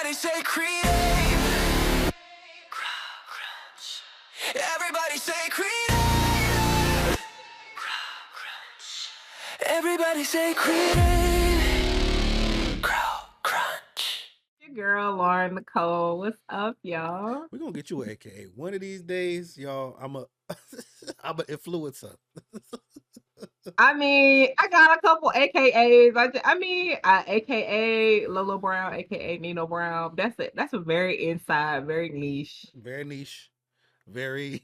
Everybody say creative. Everybody say creative. Everybody say creative. Crunch. Your girl, Lauren Nicole. What's up, y'all? We're gonna get you an AKA. One of these days, y'all, I'm a I'm an influencer. I mean, I got a couple AKAs. AKA Lolo Brown, AKA Nino Brown. That's it. That's a very inside, very niche Very niche. Very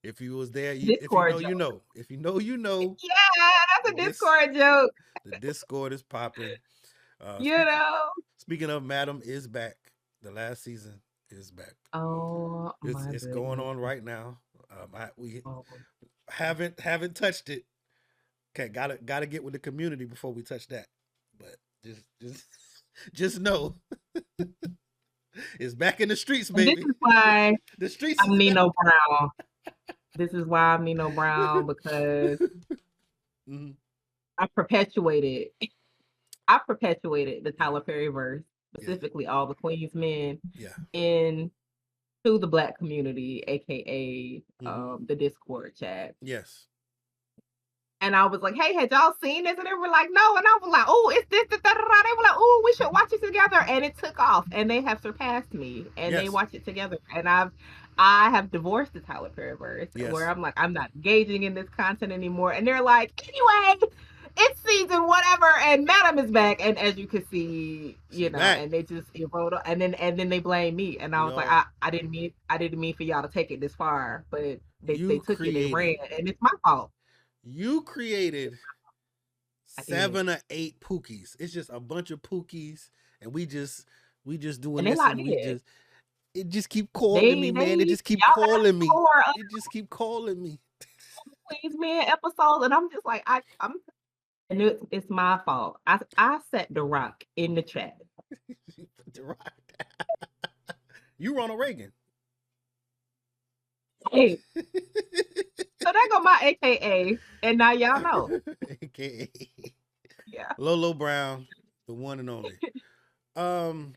if you was there, if you know, Discord you joke. know. If you know, you know. Yeah, The that's a dis Discord joke. the Discord is popping. Uh You speaking know? speaking of Madam is back. The last season is back. Oh It's my it's going goodness. on right now. We Oh, haven't touched it. Okay, gotta get with the community before we touch that. But just just know it's back in the streets, and this baby. is why The streets I'm is back. Nino Brown. This is why I'm Nino Brown because Mhm. I perpetuated I perpetuated the Yeah, Tyler Perry verse, yeah, specifically all the Queens men yeah. in to the Black community, aka Hmm. the Discord chat. Yes. And I was like, "Hey, had y'all seen this?" And they were like, "No." And I was like, "Oh, it's this, da, da, da, da." They were like, "Oh, we should watch it together." And it took off, and they have surpassed me, and they Yes. watch it together. And I have divorced the Tyler Perry verse, where Yes. I'm like, I'm not engaging in this content anymore. And they're like, "Anyway, it's season whatever, and Madam is back." And as you can see, She back. and they just wrote, and then they blame me, and I We was like, all I didn't mean for y'all to take it this far, but they you took it, they created. ran, and it's my fault. You created I did. 7 or 8 pookies. It's just a bunch of pookies, and we just doing And they this, locked and we in. just keep calling me, man. It just keep Y'all got calling me. 4 other It just keep calling me. Queens Men episodes, and I'm just like, I'm and it's my fault. I set the rock in the chat. You Ronald Reagan. Hey, so that go my AKA, and now y'all know. AKA Yeah. Lolo Brown, the one and only. Um,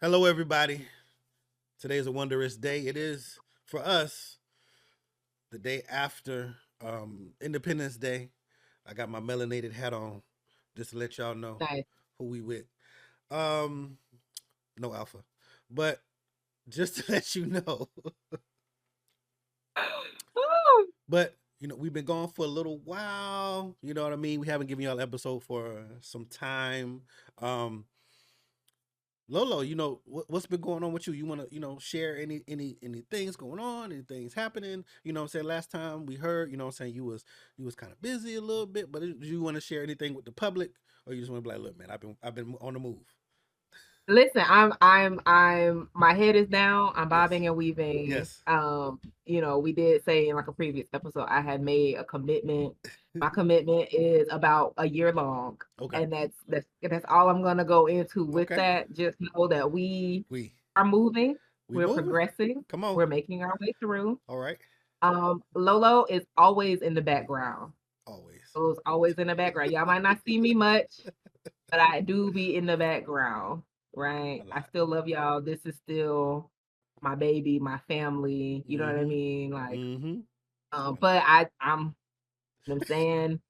hello everybody. Today is a wondrous day. It is for us the day after Independence Day. I got my melanated hat on just to let y'all know Nice. who we with. Um, no alpha, but just to let you know. But we've been gone for a little while. You know what I mean? We haven't given y'all an episode for some time. Um, Lolo, what's been going on with you? You want to share any things going on, any things happening? You know what I'm saying? Last time we heard, what I'm saying, you was kind of busy a little bit, but do you want to share anything with the public, or you just want to be like, look, man, I've been on the move. Listen, I'm my head is down. I'm Yes, bobbing and weaving. yes. We did say in like a previous episode, I had made a commitment. My commitment is about a year long, Okay, and that's all I'm gonna go into with okay. that. Just know that we We are moving, we we're moving. progressing, Come on. we're making our way through. All right. Lolo is always in the background. Always. Lolo's always in the background. Y'all might not see me much, but I do be in the background, A right? I lot. still love y'all. This is still my baby, my family. You know what I Mm-hmm. mean? Like, Mm-hmm. but I'm saying,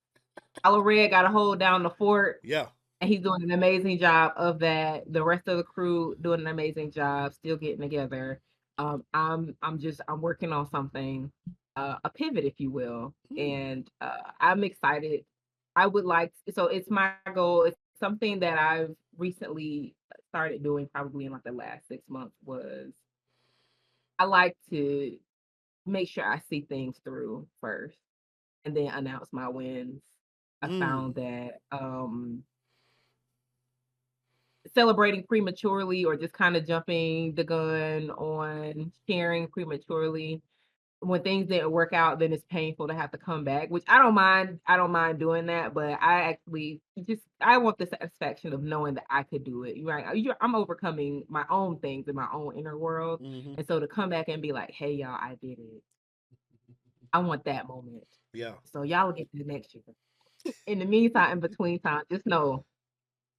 Hollowred got to hold down the fort, Yeah. and he's doing an amazing job of that. The rest of the crew doing an amazing job, still getting together. I'm working on something, a pivot, if you will, Mm. and I'm excited. I would like so it's my goal. It's something that I've recently started doing, probably in like the last 6 months. Was I like to make sure I see things through first, and then announce my wins. I Mm. found that celebrating prematurely or just kind of jumping the gun on sharing prematurely when things didn't work out, then it's painful to have to come back, which I don't mind doing that, but I actually just I want the satisfaction of knowing that I could do it. Right, I'm overcoming my own things in my own inner world, Mm-hmm. and so to come back and be like, hey y'all, I did it. I want that moment. Yeah. So y'all will get to the next year. In the meantime, in between time, just know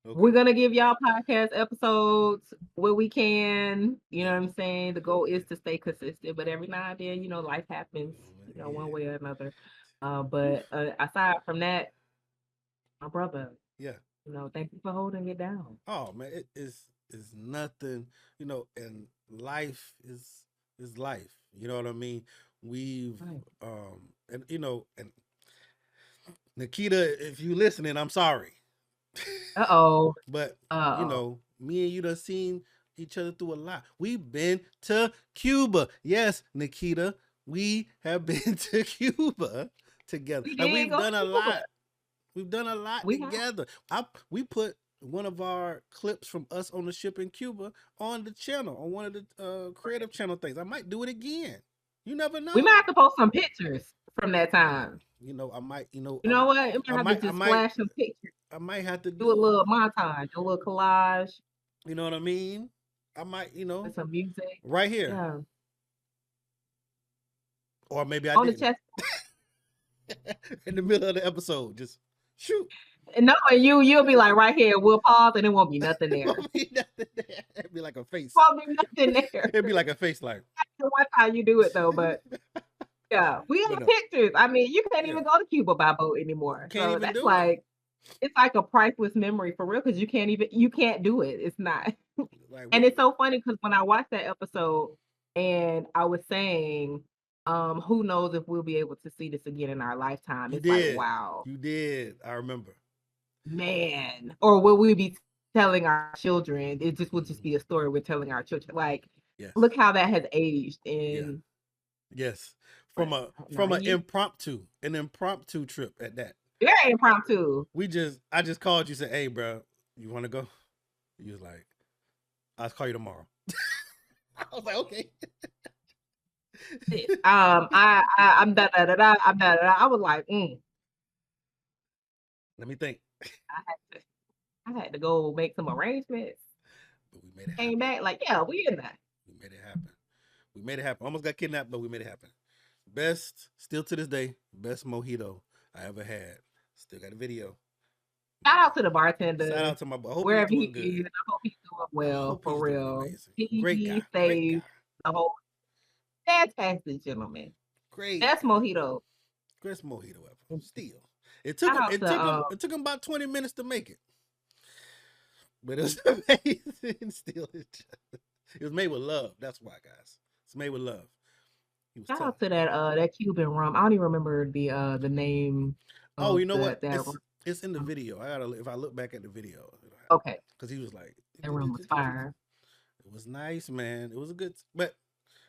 We're Okay. gonna give y'all podcast episodes where we can. You know what I'm saying? The goal is to stay consistent, but every now and then, life happens. One way or another. But aside from that, my brother, Yeah. thank you for holding it down. Oh man, it is nothing, and life is life. You know what I mean? We've Right. and Nikita, if you listening, I'm sorry. Uh-oh. But Uh-oh. me and you done seen each other through a lot. We've been to Cuba. Yes, Nikita, we have been to Cuba together. We And did we've go to done a Cuba. lot. We've done a lot We have. together. We put one of our clips from us on the ship in Cuba on the channel, on one of the creative channel things. I might do it again. You never We might know. have to post some pictures from that time. I might, You know what? We I might have to might, I just might, flash some pictures, I might have to do a do it. little montage, do a little collage You know what I mean? I might, with some music. right here, Yeah. or maybe I On the didn't. chest. In the middle of the episode, just shoot. No, and you'll be like right here. We'll pause and it won't be nothing there. Won't be nothing there. It'd be like a face. Won't be nothing there. It'd be like a face, like. One time you do it though, but yeah, we But have no, pictures. I mean, you can't yeah, even go to Cuba by boat anymore. can't So even that's do it. like it's like a priceless memory for real because you can't do it. It's not. Like And it's so funny because when I watched that episode and I was saying, who knows if we'll be able to see this again in our lifetime. you It's like, did, wow, you did. I remember. man. Or will we be telling our children? It just will just be a story we're telling our children. Like, Yes, look how that has aged yeah, in yes. what, From a 90s? an impromptu trip at that. Very impromptu. I just called you, said, "Hey, bro, you want to go?" You was like, "I'll call you tomorrow." I was like, "Okay." I'm da da da da. I'm da da da. I was like, Let me think. I had to, I had to go make some arrangements. But we made it Came happen. back like, yeah, we in that. We made it happen. We made it happen. Almost got kidnapped, but we made it happen. Best, still to this day, best mojito I ever had. Still got a video. Shout out to the Shout bartender, out to my boy. I hope he's wherever he doing good. is. I hope he's doing I well, hope for he's doing real. amazing. Great guy. He Great guy. saved the whole fantastic gentleman. Great That's guy. mojito. Best mojito ever. Still. Shout out to It took him about 20 minutes to make it. But it was amazing. Still, it was made with love. That's why, guys. It's made with love. He was shout tough. out to that Cuban rum. I don't even remember the name Oh, of you know what? that rum. It's in the video. If I look back at the video, Okay, because he was like, that rum was fire. it was nice, man. It was a but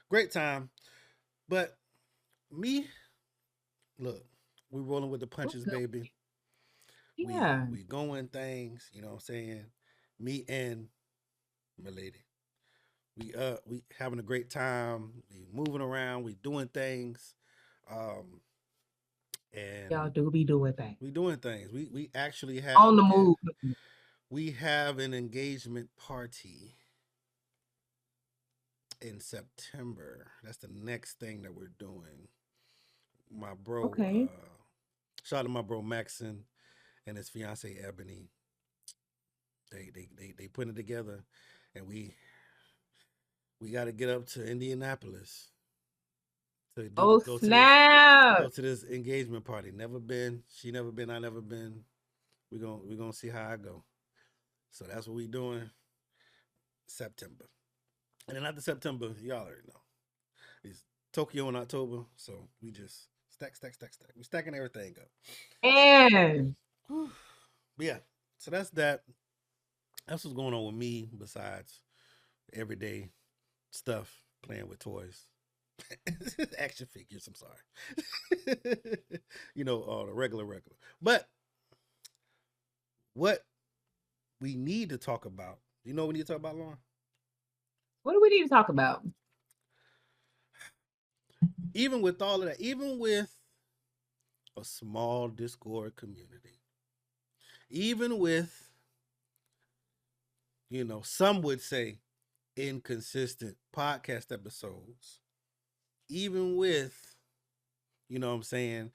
great time. But me, look, we rolling with the punches, baby. Yeah. We going things. You know what I'm saying? Me and my lady. We having a great time. We moving around. We doing things. And Y'all do be doing things. we doing things. We actually have On the move. we have an engagement party in September. That's the next thing that we're doing. My bro, Okay. shout out to my bro Maxon and his fiance Ebony. They putting it together, and we got to get up to Indianapolis to Oh, go snap. to this engagement party. Never been. She never been. I never been. We gonna see how I go. So that's what we doing. September, and then after September, y'all already know. It's Tokyo in October, so we just stack. We stacking everything up. And Whew. But yeah, so that's that. That's what's going on with me. Besides everyday stuff, playing with toys, action figures. I'm sorry, the regular. But what we need to talk about, what we need to talk about, Lauren? what do we need to talk about? Even with all of that, even with a small Discord community, even with, some would say inconsistent podcast episodes, even with, You know what I'm saying?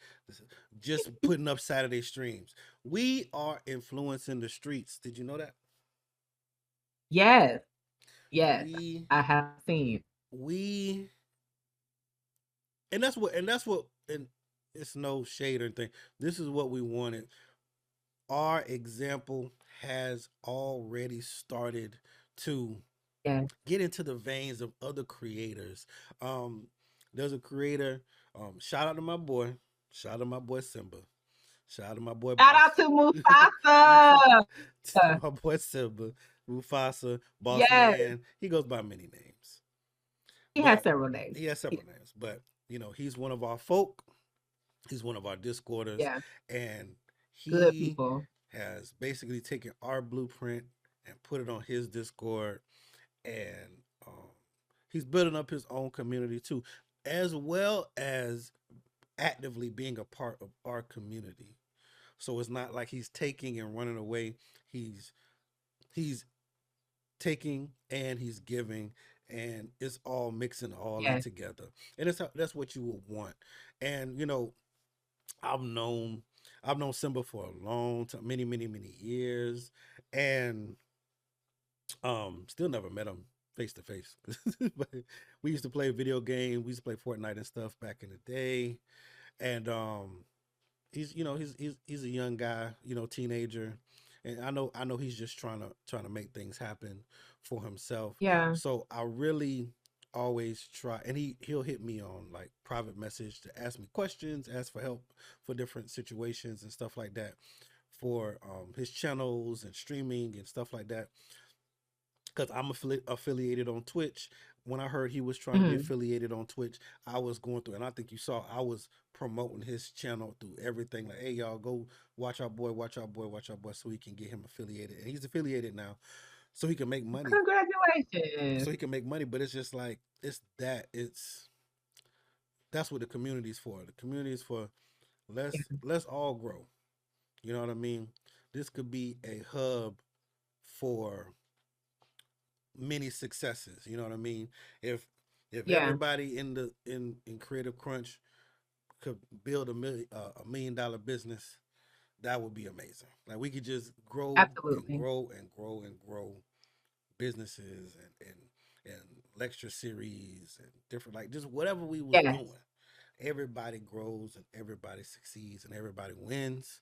Just putting up Saturday streams. We are influencing the streets. Did you know that? Yes, yes, We I have seen. we and it's no shade or anything. This is what we wanted. Our example has already started to Yes. get into the veins of other creators. Um, there's a creator. Shout out to my boy. Shout out to my boy Simba. Shout out to my boy Shout out Boss. to Mufasa. My boy Simba, Mufasa, Boss Yes, Man. He goes by many names, he has but several names. he has several names. But he's one of our folk. He's one of our Discorders, Yeah, and good he people. has basically taken our blueprint and put it on his Discord, and he's building up his own community too, as well as actively being a part of our community. So it's not like he's taking and running away. He's taking and he's giving, and it's all mixing all in Yes, together. And that's what you would want. And I've known I've known Simba for a long time, many years, and still never met him face to face. But we used to play video games. We used to play Fortnite and stuff back in the day, and he's a young guy, teenager, and I know he's just trying to make things happen for himself. yeah, So I really always try, and he'll hit me on like private message to ask me questions, ask for help for different situations and stuff like that for his channels and streaming and stuff like that, because I'm affiliated on Twitch. When I heard he was trying to be mhm. affiliated on Twitch, I was going through, and I think you saw, I was promoting his channel through everything. Like, hey, y'all, go watch our boy, watch our boy, watch our boy, so we can get him affiliated. And he's affiliated now, so he can make money. Congratulations. So he can make money, but it's just like, that's what the community is for. The community is for, Yeah, let's all grow. You know what I mean? This could be a hub for many successes. You know what I mean? If yeah, everybody in Creative Crunch could build $1 million business, that would be amazing. Like, we could just grow and absolutely. grow and grow and grow businesses and lecture series and different, like, just whatever we was Yes, doing. Everybody grows and everybody succeeds and everybody wins.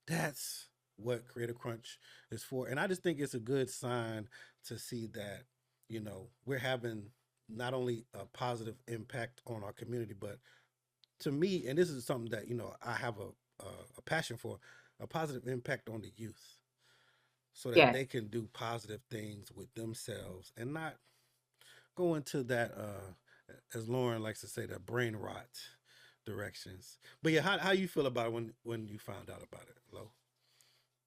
That's what Creative Crunch is for. And I just think it's a good sign to see that, we're having not only a positive impact on our community, but to me, and this is something that, I have a passion for, a positive impact on the youth so that yes. they can do positive things with themselves and not go into that, as Lauren likes to say, that brain rot directions. But yeah, how you feel about it when you found out about it, Lo?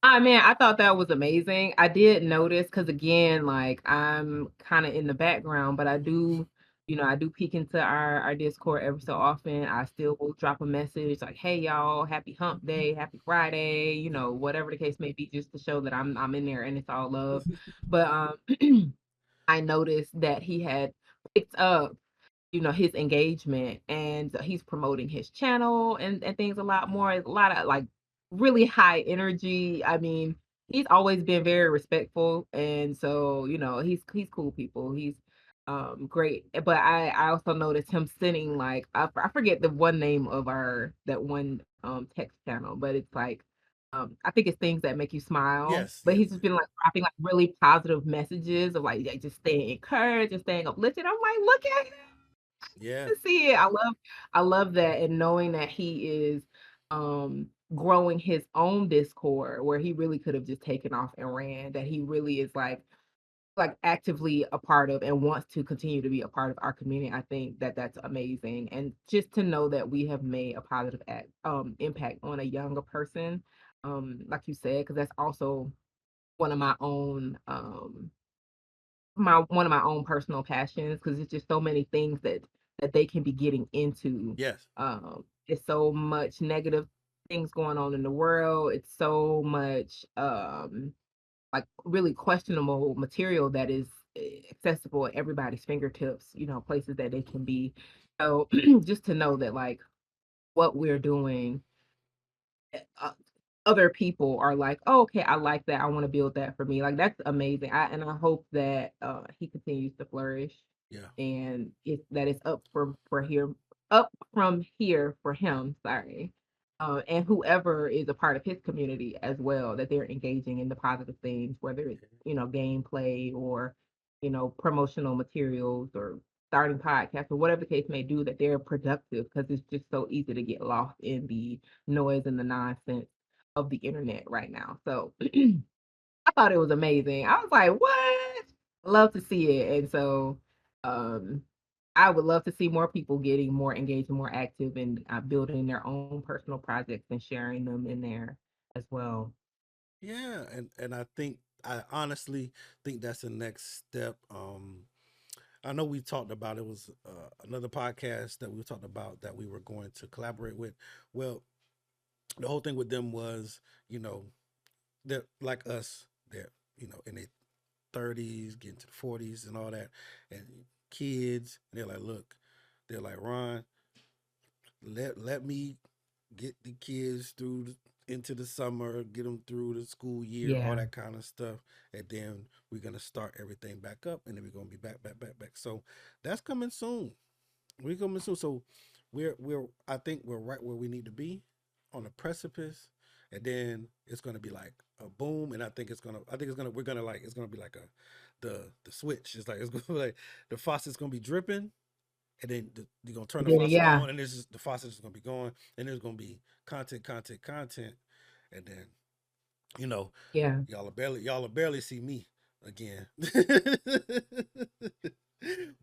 Man, I thought that was amazing. I did notice because again, like I'm kind of in the background, but I do peek into our Discord every so often. I still will drop a message like, "Hey y'all, happy hump day, happy Friday," whatever the case may be, just to show that I'm in there and it's all love. But I noticed that he had picked up his engagement and he's promoting his channel and things a lot more, a lot of like really high energy. I mean, he's always been very respectful and so, he's cool people. He's great. But I also noticed him sending like I forget the one name of our that one text channel, but it's like I think it's things that make you smile. Yes, But yes, he's just been like dropping like really positive messages of like, yeah, just staying encouraged and staying uplifted. I'm like, look at yeah, to see it. I love that and knowing that he is growing his own Discord where he really could have just taken off and ran, that he really is like actively a part of and wants to continue to be a part of our community. I think that that's amazing. And just to know that we have made a positive impact on a younger person, like you said, because that's also one of my own one of my own personal passions because it's just so many things that they can be getting into. yes, It's so much negative things going on in the world. It's so much like really questionable material that is accessible at everybody's fingertips, places that they can be. So just to know that like what we're doing, uh, other people are like, "Oh, okay, I like that. I want to build that for me." Like that's amazing. I hope that he continues to flourish, Yeah. and that it's up from here for him. Sorry, and whoever is a part of his community as well, that they're engaging in the positive things, whether it's gameplay or promotional materials or starting podcasts or whatever the case may do, that they're productive, because it's just so easy to get lost in the noise and the nonsense of the internet right now. So I thought it was amazing. I was like, what? I love to see it. And so um I would love to see more people getting more engaged and more active and building their own personal projects and sharing them in there as well. Yeah, and I honestly think that's the next step. I know we talked about, it was another podcast that we talked about that we were going to collaborate with. Well, the whole thing with them was, you know, they're like us. They're in their 30s, getting to the 40s, and all that, and kids. And they're like, look, they're like, Ron, let me get the kids through into the summer, get them through the school year, all Yeah. that kind of stuff, and then we're gonna start everything back up, and then we're gonna be back. So that's coming soon. We're coming soon. So we're I think we're right where we need to be, on the precipice, and then it's gonna be like a boom, and it's gonna be like the switch. It's like it's gonna be like the faucet's gonna be dripping, and then you're gonna turn the Then, faucet yeah, on, and the faucet is gonna be going, and there's gonna be content, and then you know yeah, y'all will barely see me again.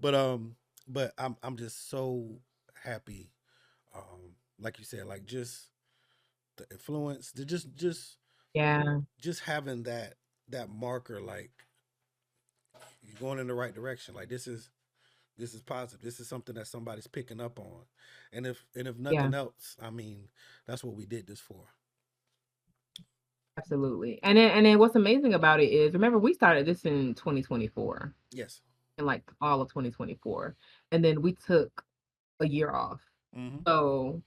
but I'm just so happy, like you said, like just the influence, yeah, just having that marker, like you're going in the right direction. Like this is positive. This is something that somebody's picking up on. And if yeah, nothing else, I mean, that's what we did this for. absolutely. And then what's amazing about it is, remember, we started this in 2024, Yes. in like all of 2024, and then we took a year off. Mm-hmm. So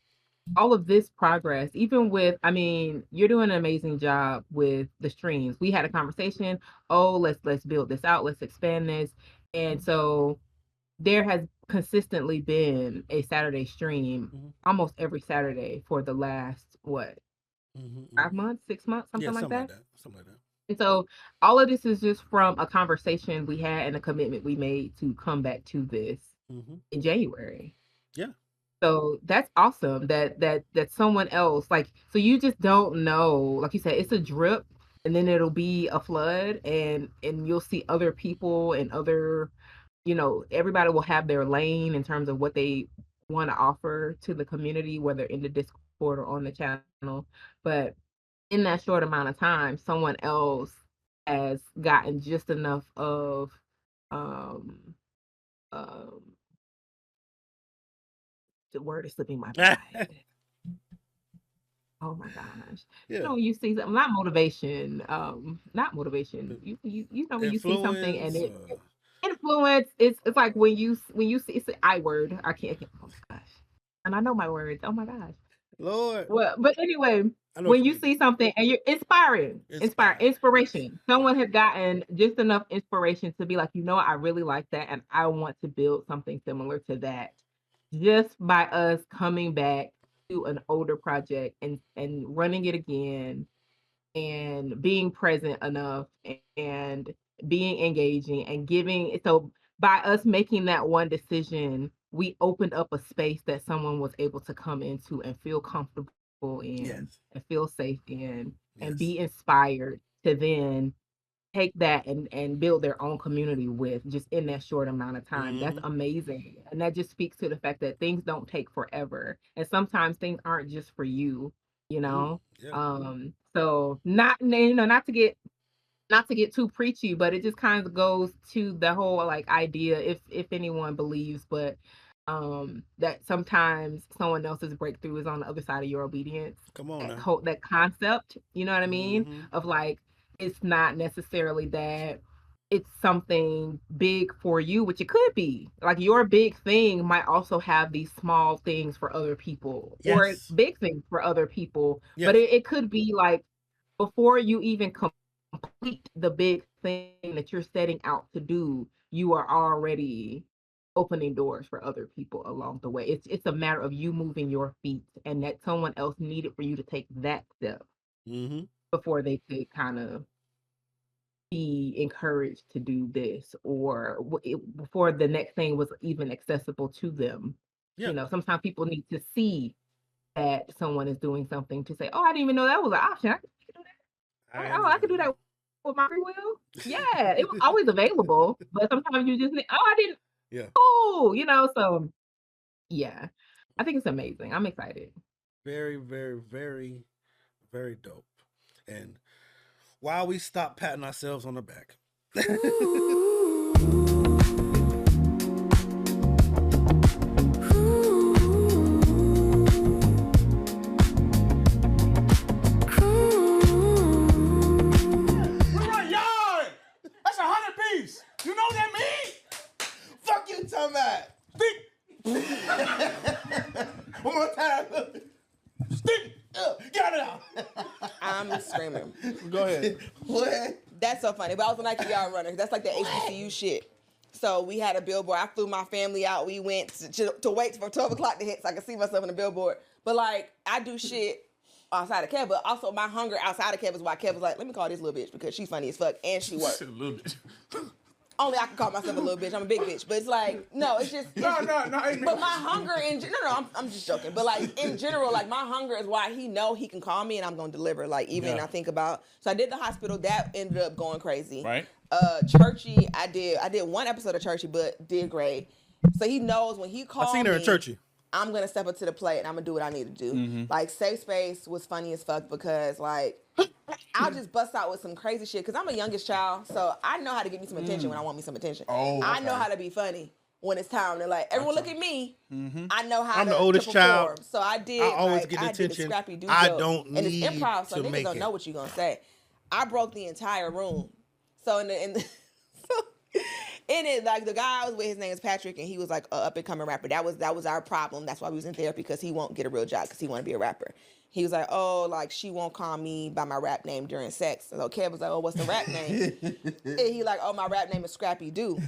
all of this progress, even with, I mean, you're doing an amazing job with the streams. We had a conversation, oh, let's build this out, let's expand this. And so there has consistently been a Saturday stream Mm-hmm. almost every Saturday for the last, what, Mm-hmm. Mm-hmm. 5 months, 6 months, Yeah, something like something like that. that. Something like that. And so all of this is just from a conversation we had and a commitment we made to come back to this Mm-hmm. in January. Yeah. So that's awesome that someone else, like, so you just don't know, like you said, it's a drip, and then it'll be a flood, and you'll see other people and other, everybody will have their lane in terms of what they want to offer to the community, whether in the Discord or on the channel. But in that short amount of time, someone else has gotten just enough of um um the word is slipping my mind. Oh my gosh. Yeah. When you see something, not motivation. The You know when you see something and influence. it influence, it's like when you see, it's the I word. I can't, oh my gosh. And I know my words. Oh my gosh. Lord, Well, but anyway, I know what when you you mean. see something and you're Inspired. Yes. inspiration. Yes. Someone has gotten just enough inspiration to be like, I really like that, and I want to build something similar to that. Just by us coming back to an older project and running it again, and being present enough, and being engaging and giving. So by us making that one decision, we opened up a space that someone was able to come into and feel comfortable in Yes. and feel safe in and Yes. be inspired to then take that and build their own community with, just in that short amount of time. That's Mm-hmm. amazing. And that just speaks to the fact that things don't take forever. And sometimes things aren't just for you, you Mm-hmm. know? Yeah. So not to get too preachy, but it just kind of goes to the whole like idea, if anyone believes, but that sometimes someone else's breakthrough is on the other side of your obedience. Come on That now. whole that concept, you know what I mean? Mm-hmm. Of like, it's not necessarily that. it's something big for you, which it could be. Like your big thing might also have these small things for other people or Yes. big things for other people. But Yes. it could be like before you even complete the big thing that you're setting out to do, you are already opening doors for other people along the way. It's a matter of you moving your feet and that someone else needed for you to take that step Mm-hmm. before they could kind of be encouraged to do this or before the next thing was even accessible to them. Yeah. Sometimes people need to see that someone is doing something to say, "Oh, I didn't even know that was an option. I could do that. I Oh, I could do that with my free will." Yeah, it was always available, but sometimes you just need, "Oh, I didn't." Yeah. Oh, so yeah, I think it's amazing. I'm excited. Very, very, very, very dope. And while we stop patting ourselves on the back. That's 100 piece. You know what that means? Fuck you, talking about. One more time. Stick. Get it out. I'm screaming. Go ahead. What? That's so funny. But I was a Nike Yard runner. That's like the HBCU shit. So we had a billboard. I flew my family out. We went to wait for 12 o'clock to hit so I could see myself on the billboard. But like, I do shit outside of Kev, but also my hunger outside of Kev is why Kev was like, let me call this little bitch because she's funny as fuck and she works. A little bit. Only I can call myself a little bitch. I'm a big bitch. But it's like, no, it's just. No. But my hunger I'm just joking. But like in general, like my hunger is why he know he can call me and I'm gonna deliver. Like even I think about. So I did the hospital. That ended up going crazy. Right. Churchy. I did one episode of Churchy, but did great. So he knows when he called me. I seen her in Churchy. I'm gonna step up to the plate and I'm gonna do what I need to do. Mm-hmm. Like Safe Space was funny as fuck because like I'll just bust out with some crazy shit because I'm a youngest child, so I know how to give me some attention when I want me some attention. Oh, I know okay. how to be funny when it's time to like everyone look at me. I know how. I'm to, the oldest to perform. child. So I did. I always like, get I did the attention. Scrappy Doo I joke. don't And it's need improv, so to niggas make don't know it. what you gonna say. I broke the entire room. So in the in it, like the guy I was with, his name is Patrick, and he was like an up and coming rapper. That was our problem. That's why we was in therapy because he won't get a real job because he want to be a rapper. He was like, oh, like she won't call me by my rap name during sex. So Kev was like, oh, what's the rap name? And he like, oh, my rap name is Scrappy Doo.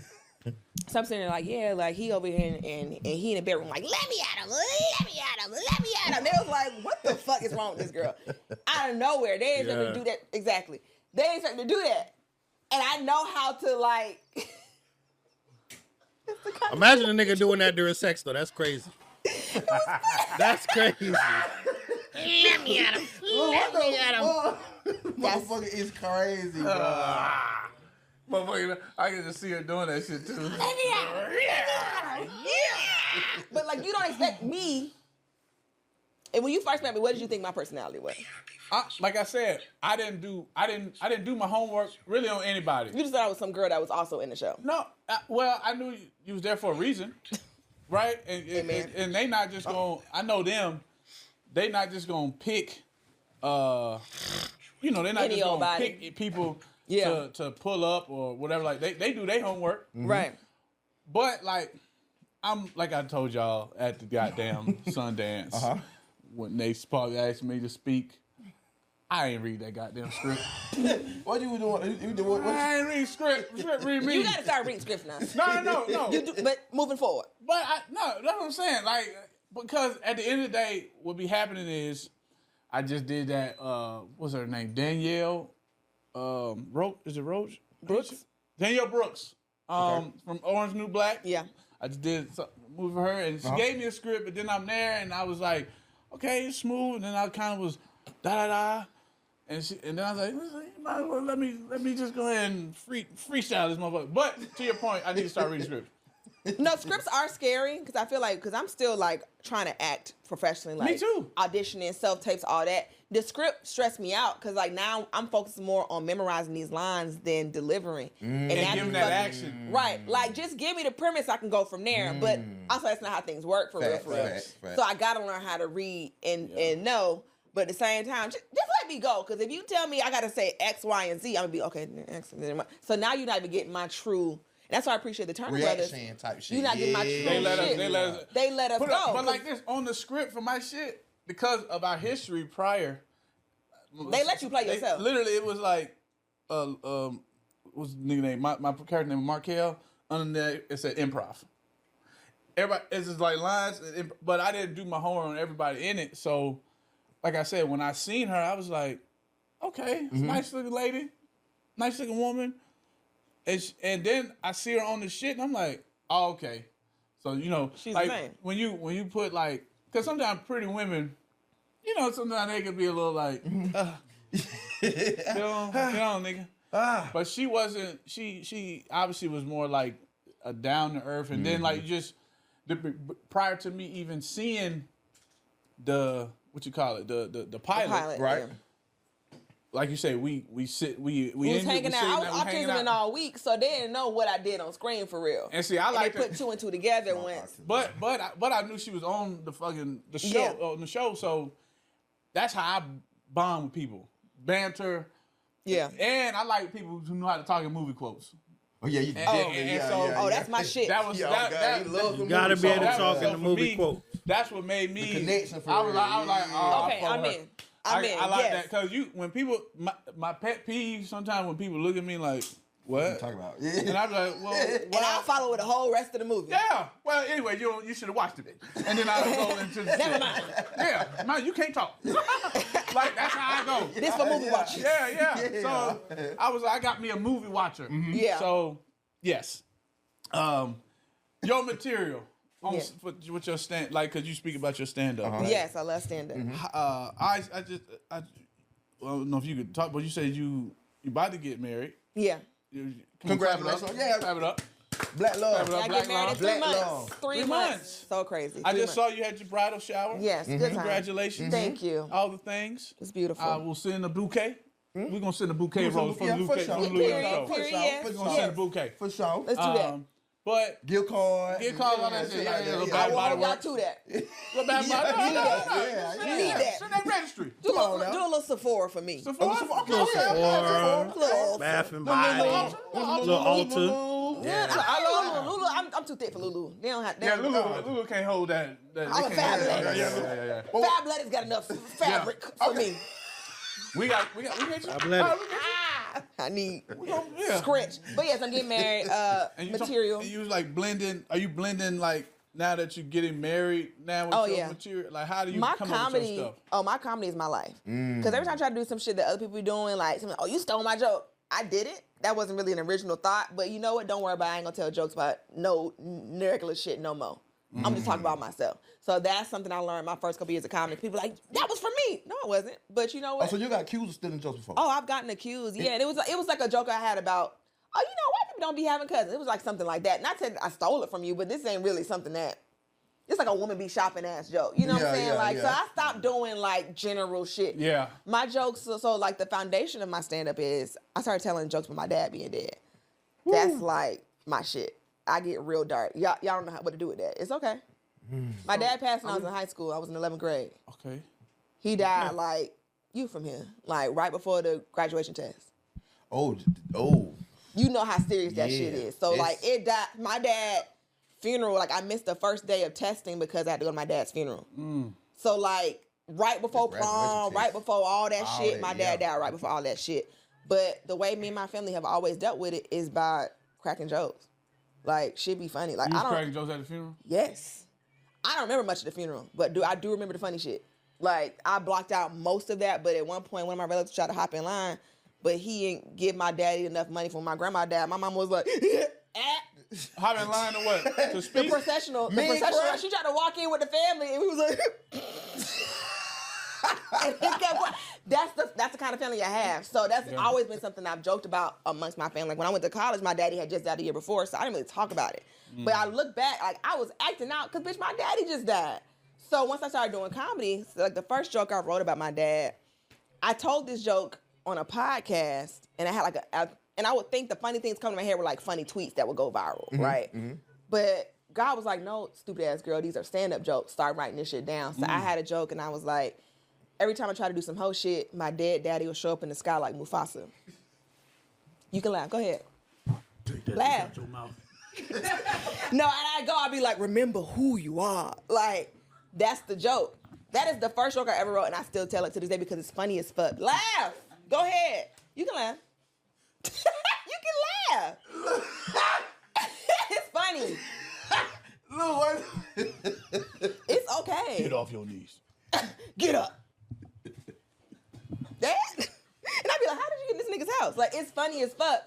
So I'm sitting there like, yeah, like he over here and he in the bedroom like, let me at him, let me at him, let me at him. They was like, what the fuck is wrong with this girl? Out of nowhere, they ain't expect me to do that. Exactly, they ain't expect me to do that, and I know how to like. Imagine a nigga doing that during sex though. That's crazy. That's crazy. Let me at him. Let me at him. Motherfucker is crazy, bro. Motherfucker, I can just see her doing that shit too. But like, you don't expect me. And when you first met me, what did you think my personality was? Like I said, I didn't do my homework really on anybody. You just thought I was some girl that was also in the show. No, well, I knew you was there for a reason, right? And they not just gonna. I know them. They not just gonna pick. They're not Any just old gonna body. pick people Yeah. to pull up or whatever. Like they do their homework, Right. but like I'm like I told y'all at the goddamn Sundance when they asked me to speak. I ain't read that goddamn script. What you doing? I ain't read script. Read me. You gotta start reading scripts now. No. You do, but moving forward. But that's what I'm saying. Like, because at the end of the day, what be happening is, I just did that. What's her name? Danielle. Is it Roach? Brooks? Danielle Brooks. From Orange New Black. Yeah. I just did a movie for her, and she gave me a script, but then I'm there, and I was like, okay, it's smooth, and then I kind of was da da da. And then I was like, you might as well let me just go ahead and freestyle this motherfucker. But to your point, I need to start reading scripts. No, scripts are scary because I feel like, because I'm still like trying to act professionally, like Me too. auditioning, self-tapes, all that. The script stressed me out because like now I'm focusing more on memorizing these lines than delivering. And And give them that action. Right, like just give me the premise, I can go from there. But also that's not how things work for real. Facts. So I gotta learn how to read and know. But at the same time, just let me go. Because if you tell me I got to say X, Y, and Z, I'm going to be, okay, X, and then so now you're not even getting my true, and that's why I appreciate the Turner brothers. Reaction type shit. You're not getting my true They let shit. They let us go. But like this, on the script for my shit, because of our history prior. They let you play yourself. Literally, it was like, what's the nigga name? My character name was Markel. Under there, it said improv. Everybody, it's just like lines, but I didn't do my homework on everybody in it. So, like I said, when I seen her, I was like, okay, nice looking lady, nice looking woman. And then I see her on the shit, and I'm like, oh, okay. So, you know, she's like, the same. when you put like, because sometimes pretty women, you know, sometimes they could be a little like, get on, nigga. But she wasn't. She obviously was more like a down to earth, and then like just prior to me even seeing the what you call it the pilot, right? Yeah. Like you say, we was hanging out. I was autisming all week, so they didn't know what I did on screen for real. And see, I like they put two and two together once. But I knew she was on the show, so that's how I bond with people, banter. Yeah. And I like people who know how to talk in movie quotes. Oh yeah, you that's my shit. That was You gotta be able to talk in the for movie me, quote. That's what made me The connection for I was real. like, oh, Okay, I'm in. I like yes. that because when people my pet peeve sometimes when people look at me like what talk about. and I'm like well And I'll follow with the whole rest of the movie. yeah well anyway you should have watched it and then I go into the Never shit. mind. Yeah man you can't talk like that's how I go This for movie watching. yeah so I got me a movie watcher Yeah. so yes your material Yeah. with your stand like because you speak about your stand up right? Yes, I love stand up. I don't know if you could talk, but you said you about to get married. Yeah. Congratulations. Yeah. Clap it up. Black love. I get married in 3 Black months. love. 3 months. So crazy. I 3 just months. saw you had your bridal shower. Yes, good time. Congratulations. Thank you. All the things. It's beautiful. We'll send a bouquet. We're going to send a bouquet rose for yeah, the for bouquet. sure. For the Louis Period, show. period, For sure. yes. For We're going to sure. send a bouquet. For sure. Let's do that. But Gift card. Gift cards, all that shit. Yeah, like that. yeah. I want y'all work. to that. What bad Yeah, body? need that. Yeah, Need that. Send that registry. Do Come on a now. little Sephora for me. Sephora? Little- Bath and Body, little Ulta. Yeah, I love Lulu. I'm too thick for Lulu. They don't have. Yeah, Lulu can't hold that. I'm a fab lady. Yeah. Fab Letty's got enough fabric for me. We got you. I'm letting. I need Yeah. scratch. But yes, I'm getting married. And Material. You was like blending. Are you blending like now that you're getting married now with your material? Like how do you My come up with comedy, your stuff? my comedy is my life. Because every time I try to do some shit that other people be doing, like, oh, you stole my joke. I did it. That wasn't really an original thought. But you know what? Don't worry about it. I ain't gonna tell jokes about no regular shit no more. I'm just talking about myself. So that's something I learned my first couple years of comedy. People like, that was for me. No, it wasn't. But you know what? Oh, so you got accused of stealing jokes before? Oh, I've gotten accused. Yeah, and it was like a joke I had about, oh, you know, white people don't be having cousins. It was like something like that. Not saying I stole it from you, but this ain't really something that, it's like a woman be shopping ass joke. You know what I'm saying? So I stopped doing like general shit. Yeah. My jokes, so like the foundation of my stand-up is, I started telling jokes with my dad being dead. That's like my shit. I get real dark. Y'all don't know what to do with that. It's okay. My dad passed when I was in high school. I was in 11th grade. Okay. He died like, you from here, like right before the graduation test. Oh. You know how serious that shit Yeah. is. So like it died. My dad's funeral, like I missed the first day of testing because I had to go to my dad's funeral. So like right before The graduation prom, test. right before all that All shit, that, my dad died right before all that shit. But the way me and my family have always dealt with it is by cracking jokes. Like shit be funny. Like You I was don't. cracking jokes at the funeral? Yes. I don't remember much of the funeral, but I do remember the funny shit. Like, I blocked out most of that, but at one point, one of my relatives tried to hop in line, but he didn't give my daddy enough money for my grandma died. My mom was like, Hop in line to what? To the speak? processional. Me and Craig? She tried to walk in with the family, and we was like, and he kept going. That's the kind of family I have. So that's always been something I've joked about amongst my family. Like when I went to college, my daddy had just died the year before, so I didn't really talk about it. But I look back, like I was acting out because bitch, my daddy just died. So once I started doing comedy, so like the first joke I wrote about my dad, I told this joke on a podcast, and I had like and I would think the funny things coming to my head were like funny tweets that would go viral, right? But God was like, no, stupid ass girl, these are stand-up jokes. Start writing this shit down. So I had a joke, and I was like, every time I try to do some whole shit, my dead daddy will show up in the sky like Mufasa. You can laugh. Go ahead. Take that Laugh. out your mouth. No, and I'll be like, remember who you are. Like, that's the joke. That is the first joke I ever wrote, and I still tell it to this day because it's funny as fuck. Laugh. Go ahead. You can laugh. You can laugh. It's funny. Look, what? It's okay. Get off your knees. Get up. Dad? And I'd be like, how did you get in this nigga's house? Like, it's funny as fuck.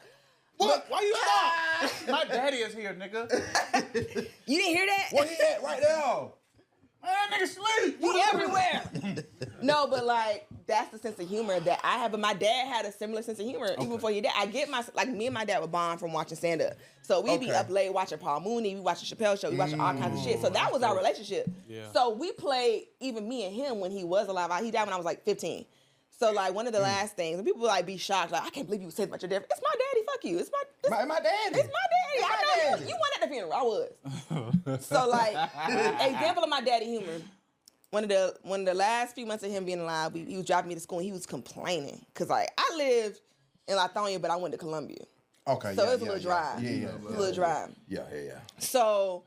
What? Why you stop? My daddy is here, nigga. You didn't hear that? Where he at right now? Man, that nigga sleep. You everywhere. No, but like, that's the sense of humor that I have. But my dad had a similar sense of humor even before your dad. I get like, me and my dad were bond from watching stand-up. So we be up late watching Paul Mooney, we watching Chappelle Show, we watching all kinds of shit. So that was our relationship. Yeah. So we played, even me and him when he was alive. He died when I was like 15. So like one of the last things, and people like be shocked, like, I can't believe you said about your dad. It's my daddy, fuck you. It's My daddy. It's my daddy. I know you weren't at the funeral. I was. So like, example of my daddy humor. One of the last few months of him being alive, he was driving me to school and he was complaining. Cause like I lived in Lithonia, but I went to Columbia. Okay. So it was a little drive. Yeah. It was a little drive. Yeah. So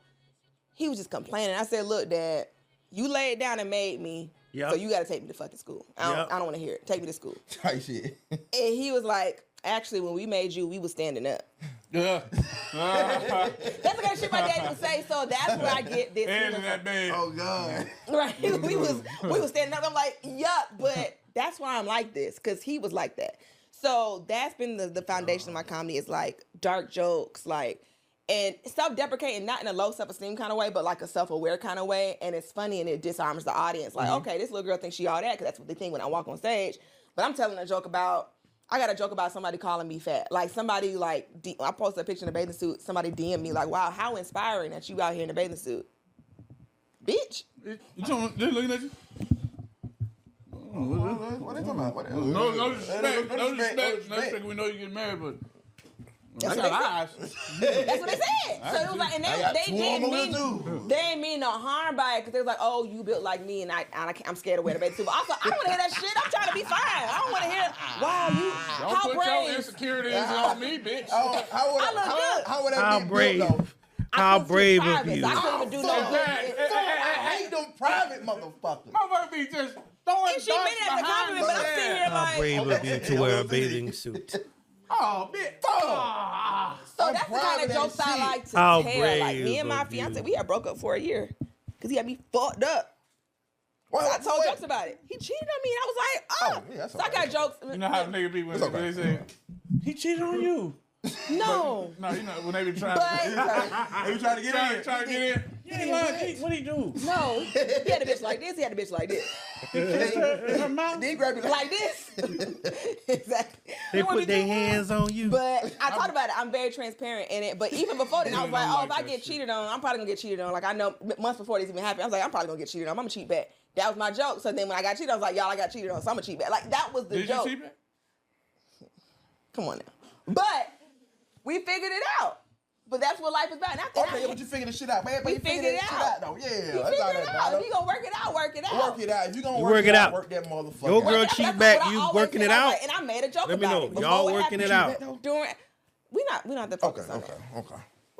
he was just complaining. I said, look, Dad, you laid down and made me. Yep. So you gotta take me to fucking school. I don't wanna hear it. Take me to school. Type shit. And he was like, actually, when we made you, we was standing up. Yeah. That's the kind of shit my daddy would say. So that's where I get this. Hands in that bed. Oh God. Right. we was standing up. I'm like, yup, but that's why I'm like this, because he was like that. So that's been the foundation of my comedy, is like dark jokes, like, and self-deprecating, not in a low self-esteem kind of way, but like a self-aware kind of way. And it's funny and it disarms the audience. Like, okay, this little girl thinks she all that, because that's what they think when I walk on stage. But I'm telling a joke about, I got a joke about somebody calling me fat. Like somebody like, I posted a picture in a bathing suit. Somebody DM'd me like, wow, how inspiring that you out here in a bathing suit. Bitch. You looking at you? What are they talking about? No disrespect. No disrespect. We know you get married, but I got eyes. That's what they said. So it was like, and they didn't mean no harm by it, because they was like, oh, you built like me, and I'm scared to wear the bathing suit. But also, I don't want to hear that shit. I'm trying to be fine. I don't want to hear, wow, you, Don't how put your brave. insecurities on me, bitch. How would that How be brave? built, though? How brave of Private, you? so I couldn't even do no good. I hate them private motherfuckers. Motherfucker be just throwing And she meant it as a compliment, but I'm sitting here How like, brave of you to wear a bathing suit? Oh, bitch. so that's the kind proud of of jokes that I shit. like to How tell. Like me brave and my of fiance, you. we had broke up for a year because he had me fucked up. So I told jokes about it. He cheated on me, and I was like, oh. yeah, that's So I got jokes. You know how niggas be when they say, he cheated on you. No. No, you know, when they be trying But They be trying to get in. trying to get in. Yeah, what'd he do? no, he had a bitch like this. He had a bitch like this. Her mouth? Then he grabbed you Like this. Exactly. They put their hands on you. But I talked about it. I'm very transparent in it. But even before then, I was like, don't oh, like if I that get shit. cheated on, I'm probably gonna get cheated on. Like I know months before this even happened, I was like, I'm probably gonna get cheated on. I'm gonna cheat back. That was my joke. So then when I got cheated, I was like, y'all, I got cheated on, so I'm gonna cheat back. Like that was the Did joke. you cheat back? Come on now. But we figured it out. But that's what life is about. And after Okay, that, but you figured the shit out, man. But We you figured figured that it shit out. out, though. Yeah, we that's figured all it that out. matters. If you gonna work it out, work it out. Work it out. If you gonna You work it out, out. work that motherfucker. Your girl out. cheat That's back, what I you always working said. it I was out? like, and I made a joke Let me about know. it. Before Y'all it working it happened, out. During, we not have to focus on that. Okay.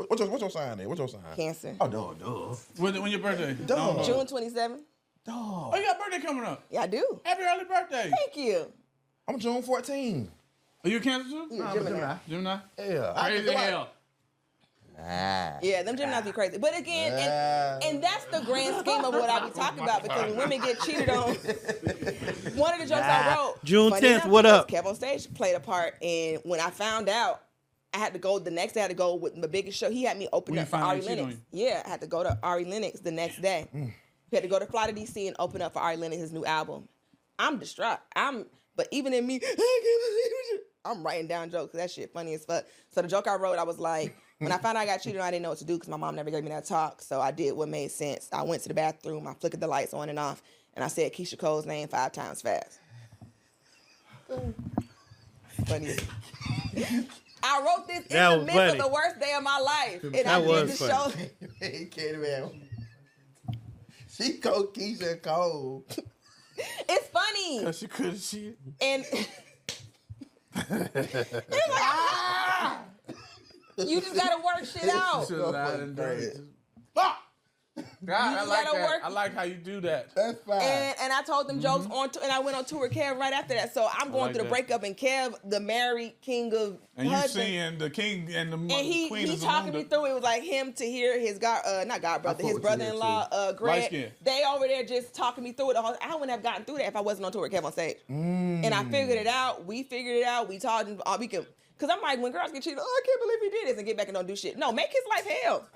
What's your sign there? What's your sign? Cancer. Oh, duh. When your birthday? Duh. June 27th. Duh. Oh, you got a birthday coming up. Yeah, I do. Happy early birthday. Thank you. I'm June 14. Are you a Cancer too? You a Gemini. Gemini? Yeah. Crazy hell. Yeah, them Geminis be crazy. But again, and that's the grand scheme of what I be talking about, because when women get cheated on, one of the jokes I wrote, June funny 10th, enough, what because up? Kev on stage played a part, and when I found out, I had to go the next day. I had to go with my biggest show. He had me open When up you for found out Ari he cheated Lennox. on Yeah, I had to go to Ari Lennox the next day. We had to go to Fly to DC and open up for Ari Lennox, his new album. I'm distraught. But even in me, I can't believe it. I'm writing down jokes. That shit funny as fuck. So the joke I wrote, I was like, when I found out I got cheated on, I didn't know what to do because my mom never gave me that talk. So I did what made sense. I went to the bathroom, I flickered the lights on and off, and I said Keisha Cole's name 5 times fast. Funny. I wrote this That in the was midst funny. of the worst day of my life. And That I was did the show. He can't even. She called Keisha Cole. It's funny. Cause she couldn't see it. And you just gotta work shit out. Should've lied and done it. God, I You like gotta that. work- I like how you do that. That's fine. And I told them jokes on and I went on tour with Kev right after that. So I'm going like through the that. breakup and Kev, the married king of And you husband. seeing the king and the And queen he is talking me through it. It was like him to hear his not God brother, fuck his with you there, brother-in-law, Light Greg. skin. They over there just talking me through it. I wouldn't have gotten through that if I wasn't on tour with Kev on stage. And I figured it out. We figured it out. We talked. We can. Cause I'm like, when girls get cheated, I can't believe he did this, and get back and don't do shit. No, make his life hell.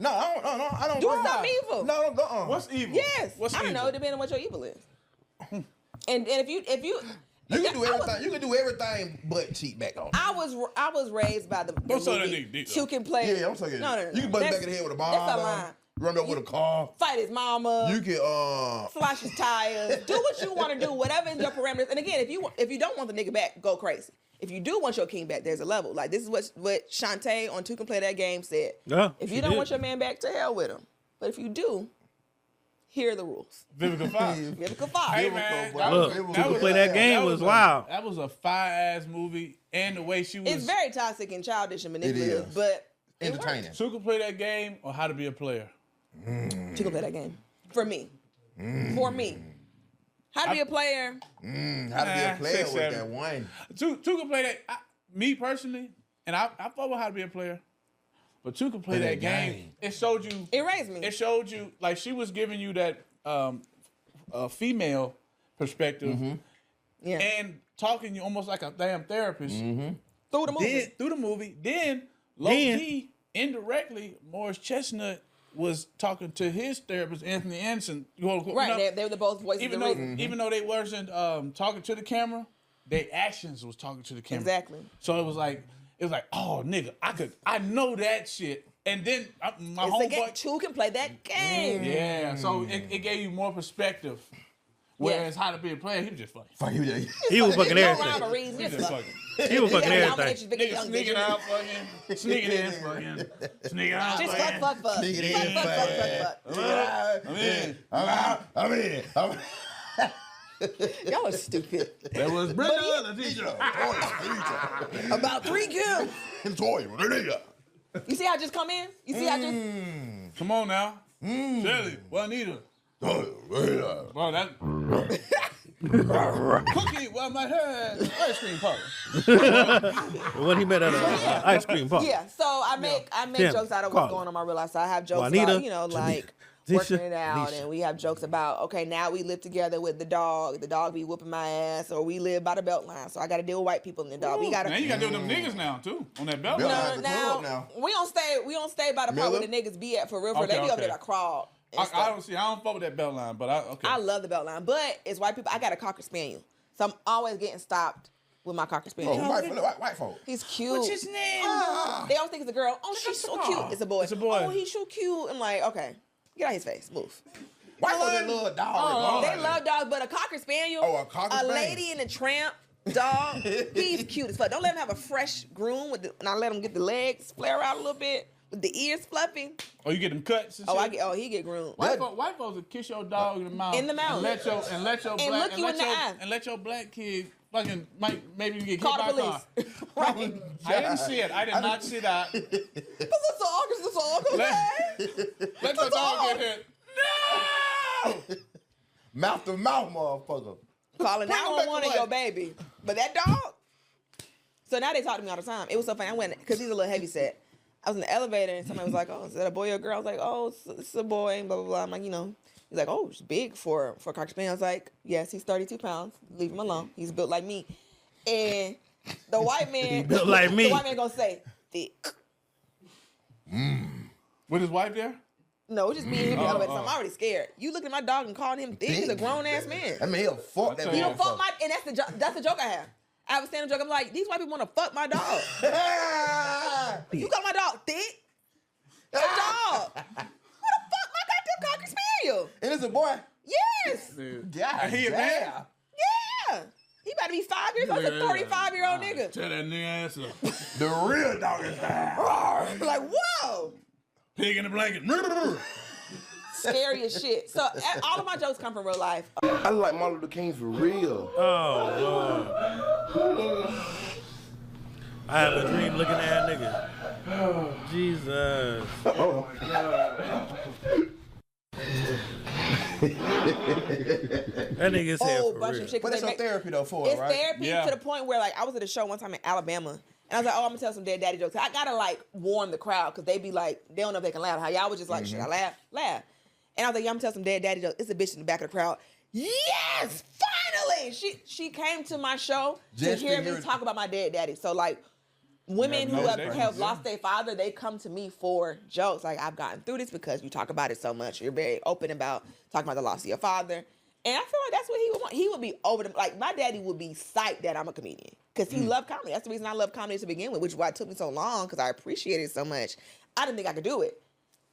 No, I don't. Do worry about something it. evil. No, What's evil? Yes. What's I don't evil? know, depending on what your evil is. and if you You can do everything. You can do everything but cheat back on. I was raised by the Don't say that movie nigga dick, You can play. Yeah, I'm talking. No. You can bust back That's- in the head with a That's a bomb. line. Run up with a car. Fight his mama. You can Slash his tires. Do what you want to do, whatever is your parameters. And again, if you don't want the nigga back, go crazy. If you do want your king back, there's a level. Like this is what Shantae on Two Can Play That Game said. Yeah, If she you don't did. want your man back, to hell with him. But if you do, here are the rules. Vivica Fox. Vivica Fox. Hey man, Look, that Look, was- Two Can Play That Game was a- wild. That was a fire ass movie, and the way she was. It's very toxic and childish and manipulative, is. but it entertaining. works. Two Can Play That Game or How to Be a Player. Two Can Play That Game. For me. For me. How to be a player. How to be a player 6, with 7. that one. Two Can Play That. Me personally, and I fuck with How to Be a Player, but Two Can Play That Game. It showed you. It raised me. It showed you like she was giving you that female perspective Yeah. and talking you almost like a damn therapist. Through the movie. Through the movie. Then low key, indirectly, Morris Chestnut was talking to his therapist, Anthony Anderson. Right. They were the both voices Even of though reason. even though they wasn't talking to the camera, their actions was talking to the camera. Exactly. So it was like, oh nigga, I know that shit. And then my It's a game. homeboy, Two can play that game. yeah. So it gave you more perspective. Whereas How to Be a Player, he was just fucking. Fuck you, yeah. He was fucking No everything. rhyme or reason. He Just just fuck. fucking. He was fucking Yeah, everything. big Nigga young sneaking bitch. out, fucking. Sneaking in, fucking. Sneaking out, Just fucking. fuck. Nigga, they ain't I'm in. I'm in. Y'all are stupid. That was Brenda, the teacher. About 3 kills. You see how I just come in? You see how I just... Come on now. Shelly, Juanita. Well, that. Cookie, well, my head. Ice cream parlor. When he met at an ice cream park. Yeah, so I make Tim, jokes out of Carla, what's going on in my real life. So I have jokes Juanita, about, like Janisha, working it out, Nisha. and we have jokes about, okay, now we live together with the dog. The dog be whooping my ass, or we live by the belt line, so I got to deal with white people in the dog. We got to... Now you got to deal with them niggas now, too, on that belt. Belt line. line. the club now. we don't stay by the part where the niggas be at for real. Okay, They be over okay. there to crawl. and I stuff. don't fuck with that belt line, but okay. I love the belt line, but it's white people. I got a Cocker Spaniel, so I'm always getting stopped with my Cocker Spaniel. Oh, white folk. He's cute. What's his name? They always think it's a girl. Oh, she's so cute. It's a boy. It's a boy. Oh, he's so cute. I'm like, okay, get out his face. Move. White folk, they love dog. They love dogs, but a Cocker Spaniel, Oh, a Cocker Spaniel. Lady in a Tramp dog, he's cute as fuck. Don't let him have a fresh groom and I let him get the legs flare out a little bit with the ears fluffy. Oh, you get them cuts and shit? He get groomed. White folks will kiss your dog in the mouth. In the mouth. And let your And black look you in the eye. and let your black kid fucking maybe you get Call hit the by a car. police. Right. I didn't see it. I did not see that. This is a dog. This is a dog. Let your dog get hit. No! Mouth to mouth, motherfucker. Calling Bring him back 911 to on your life. baby. But that dog. So now they talk to me all the time. It was so funny. I went, because he's a little heavy set. I was in the elevator and somebody was like, oh, is that a boy or a girl? I was like, oh, it's a boy, and blah, blah, blah. I'm like, he's like, oh, it's big for a Cocker Spaniel. I was like, yes, he's 32 pounds. Leave him alone. He's built like me. And the white man, built like me. The white man gonna say, thick. With his wife there? No, it's just me and him in the elevator. So I'm already scared. You look at my dog and calling him thick. He's a grown ass man. I mean, he'll fuck that He Yeah. don't fuck my, and that's the joke I have. I have a stand-up joke. I'm like, these white people want to fuck my dog. You call my dog thick? It's a dog. What the fuck, my goddamn Cocker Spaniel? And it's a boy. Yes. God, He a man? Yeah. He about to be 5 years old. He's a 35-year-old nigga. Tear that nigga ass up. The real dog is that. Like, whoa. Pig in the blanket. Scary as shit. So all of my jokes come from real life. I like Martin Luther King for real. Oh Lord. I have a dream looking at nigga. Jesus. Oh. That nigga's here for bunch real. of shit. But it's your therapy though for it, It's right? therapy to the point where like I was at a show one time in Alabama and I was like, oh, I'm gonna tell some dead daddy jokes. I gotta like warn the crowd because they be like, they don't know if they can laugh. How y'all was just like, shit, I laugh. And I was like, yeah, I'm gonna tell some dead daddy jokes. It's a bitch in the back of the crowd. Yes, finally! She came to my show Just to hear to me hear- talk about my dead daddy. So like women who have lost their father, they come to me for jokes. Like, I've gotten through this because you talk about it so much. You're very open about talking about the loss of your father. And I feel like that's what he would want. He would be over the, like, my daddy would be psyched that I'm a comedian. Because he loved comedy. That's the reason I love comedy to begin with, which is why it took me so long, because I appreciate it so much. I didn't think I could do it.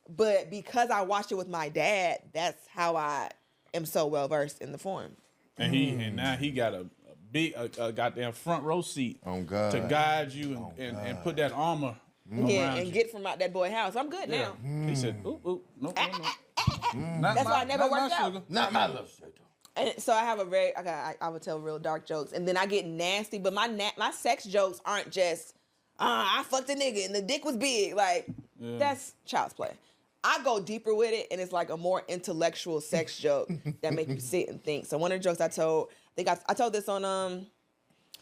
But because I watched it with my dad, that's how I am so well versed in the form. And now he got a big goddamn front row seat God. to guide you and put that armor Yeah, around and you. get from out that boy house. I'm good now. He said, "Ooh, no." That's why I never worked out. Not my love. And so I have a very, I would tell real dark jokes, and then I get nasty. But my sex jokes aren't just, I fucked a nigga and the dick was big. Like that's child's play. I go deeper with it, and it's like a more intellectual sex joke that make you sit and think. So one of the jokes I told, I told this on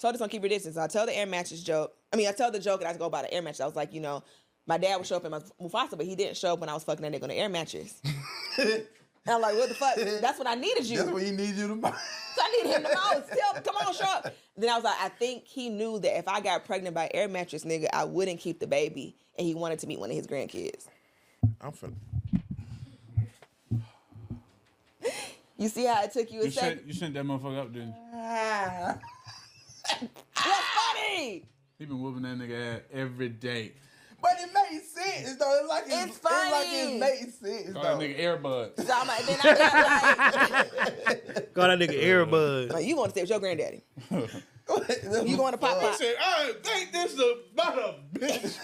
Keep Your Distance. I tell the air mattress joke. I mean, I tell the joke and I go about an air mattress. I was like, you know, my dad would show up in my Mufasa, but he didn't show up when I was fucking that nigga on the air mattress. And I'm like, what the fuck? That's when I needed you. That's what he needs you to buy. So I need him the most. Come on, show up. Then I was like, I think he knew that if I got pregnant by air mattress nigga, I wouldn't keep the baby, and he wanted to meet one of his grandkids. I'm finna. You see how it took you a second? You sent that motherfucker up, didn't you? What's funny? He been whooping that nigga ass every day. But it made sense though. It's like It's funny. like it made sense Call though. that nigga Airbud. So I'm like, then I got like, Call that nigga Airbud. like, you want to stay with your granddaddy? You going to pop He pop? said, I think this about a bitch.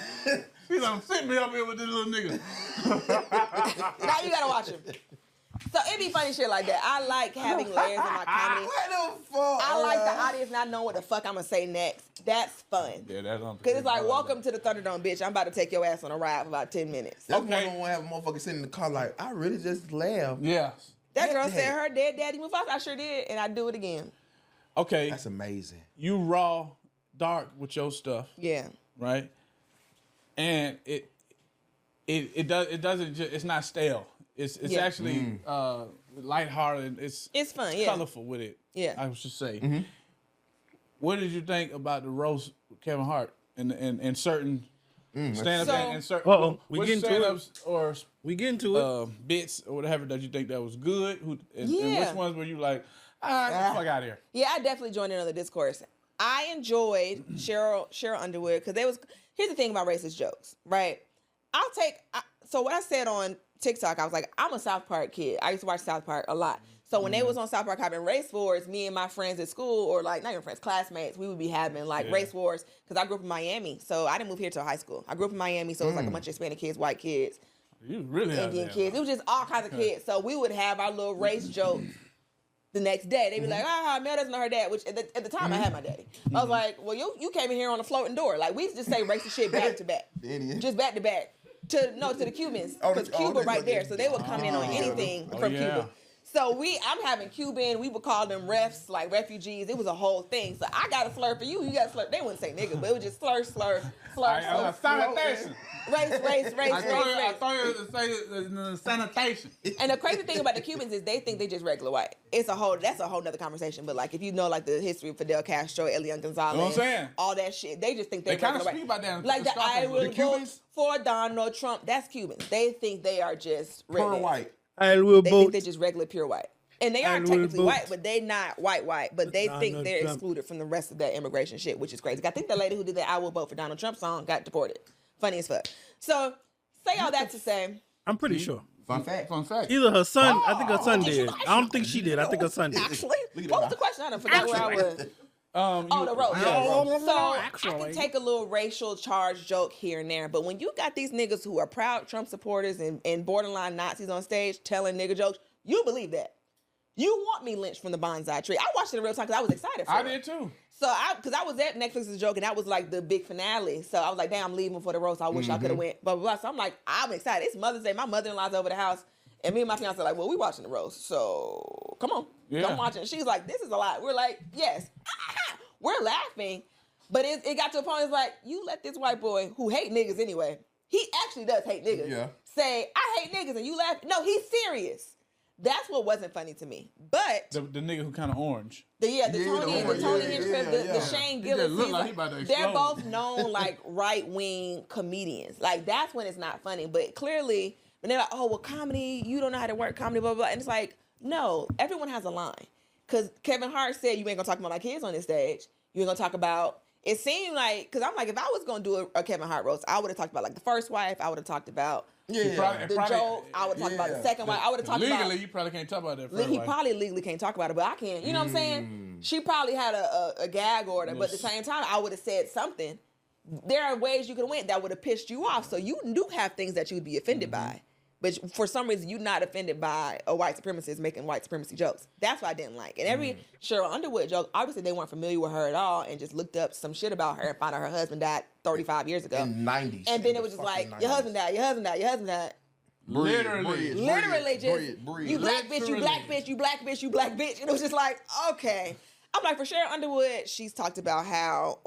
He's like, send me up here with this little nigga. Now you gotta watch him. So it be funny shit like that. I like having layers in my comedy. What the fuck? I like the audience not knowing what the fuck I'm gonna say next. That's fun. Yeah, that's on. Cause it's like, welcome to the Thunderdome, bitch. I'm about to take your ass on a ride for about 10 minutes. That's Okay. when I have a motherfucker sitting in the car like, I really just laughed. Yeah. That girl Yeah. said her dead daddy Mufasa. I sure did, and I do it again. Okay. That's amazing. You raw, dark with your stuff, Yeah. right? And it doesn't just, it's not stale. It's Yeah. actually lighthearted. It's fun, yeah. Colorful with it. Yeah. I should say. What did you think about the roast with Kevin Hart and certain stand-up So- and certain Uh-oh, we which getting to it. stand-ups or We get into it. bits or whatever that you think that was good? And Yeah. which ones were you like, get the fuck out of here? Yeah, I definitely joined in on the discourse. I enjoyed Cheryl Underwood because here's the thing about racist jokes, right? So what I said on TikTok, I was like, I'm a South Park kid. I used to watch South Park a lot. So when they was on South Park having race wars, me and my friends at school, or like not even friends, classmates, we would be having like race wars because I grew up in Miami. So I didn't move here till high school. I grew up in Miami, so it was like a bunch of Hispanic kids, white kids, You really out Indian there. kids. It was just all kinds of kids. So we would have our little race jokes the next day. They'd be like, Mel doesn't know her dad, which at the time I had my daddy. I was like, well, you came in here on a floating door. Like, we used to just say racist shit back to back. Indian. Just back to back. To the Cubans. Because Cuba right there. So they would come in on anything from Cuba. So I'm having Cuban, we would call them refs, like refugees. It was a whole thing. So I got a slur for you, you got a slur. They wouldn't say nigga, but it was just slur. Sanitation. Race. I thought you would say sanitation. And the crazy thing about the Cubans is they think they just regular white. That's a whole nother conversation. But like if you know like the history of Fidel Castro, Elian Gonzalez, You know what I'm saying? all that shit, they just think they're They kind of regular speak white. about that. Like the I will vote Cubans? for Donald Trump. That's Cubans. They think they are just regular. Pure white. I will They think vote. they're just regular pure white. And they are I will technically vote. white, but they not white. But they think Donald they're Trump. excluded from the rest of that immigration shit, which is crazy. I think the lady who did that I will vote for Donald Trump song got deported. Funny as fuck. So say all that to say, I'm pretty sure. Fun fact. Either her son, I think her son did. I don't think she did. I think her son did. actually, what was the question? I don't forget where I was. The roast. Yeah. So I can take a little racial charge joke here and there, but when you got these niggas who are proud Trump supporters and borderline Nazis on stage telling nigga jokes, you believe that. You want me lynched from the bonsai tree. I watched it in real time because I was excited for it. I did too. So because I was at Netflix's joke and that was like the big finale. So I was like, damn, I'm leaving for the roast. I wish I could have went, blah, blah, blah. So I'm like, I'm excited. It's Mother's Day. My mother-in-law's over the house. And me and my fiance are like, well, we watching the roast. So come on. Come watch it. She's like, this is a lot. We're like, yes. We're laughing. But it got to a point, it's like, you let this white boy who hate niggas anyway, he actually does hate niggas, say, I hate niggas, and you laugh. No, he's serious. That's what wasn't funny to me. But the nigga who kind of orange. The Tony Hinchcliffe, the Shane Gillis, they're both known like right-wing comedians. Like that's when it's not funny. But clearly, when they're like, oh, well, comedy, you don't know how to work comedy, blah, blah, blah. And it's like, no, everyone has a line. Because Kevin Hart said, you ain't going to talk about my kids on this stage. You ain't going to talk about, it seemed like, because I'm like, if I was going to do a Kevin Hart roast, I would have talked about like the first wife. I would have talked about the joke. I would have talked about the second wife. I would have talked about. Legally, you probably can't talk about that first He wife. probably legally can't talk about it, but I can. You know what I'm saying? She probably had a gag order, but at the same time, I would have said something. There are ways you could have went that would have pissed you off. So you do have things that you would be offended by. But for some reason, you're not offended by a white supremacist making white supremacy jokes. That's what I didn't like. And every Cheryl Underwood joke, obviously they weren't familiar with her at all and just looked up some shit about her and found out her husband died 35 years ago. In the 90s. And then it was just like, your husband died, your husband died, your husband died. Literally just, you black bitch, you black bitch, you black bitch, you black bitch. And it was just like, okay. I'm like, for Cheryl Underwood, she's talked about how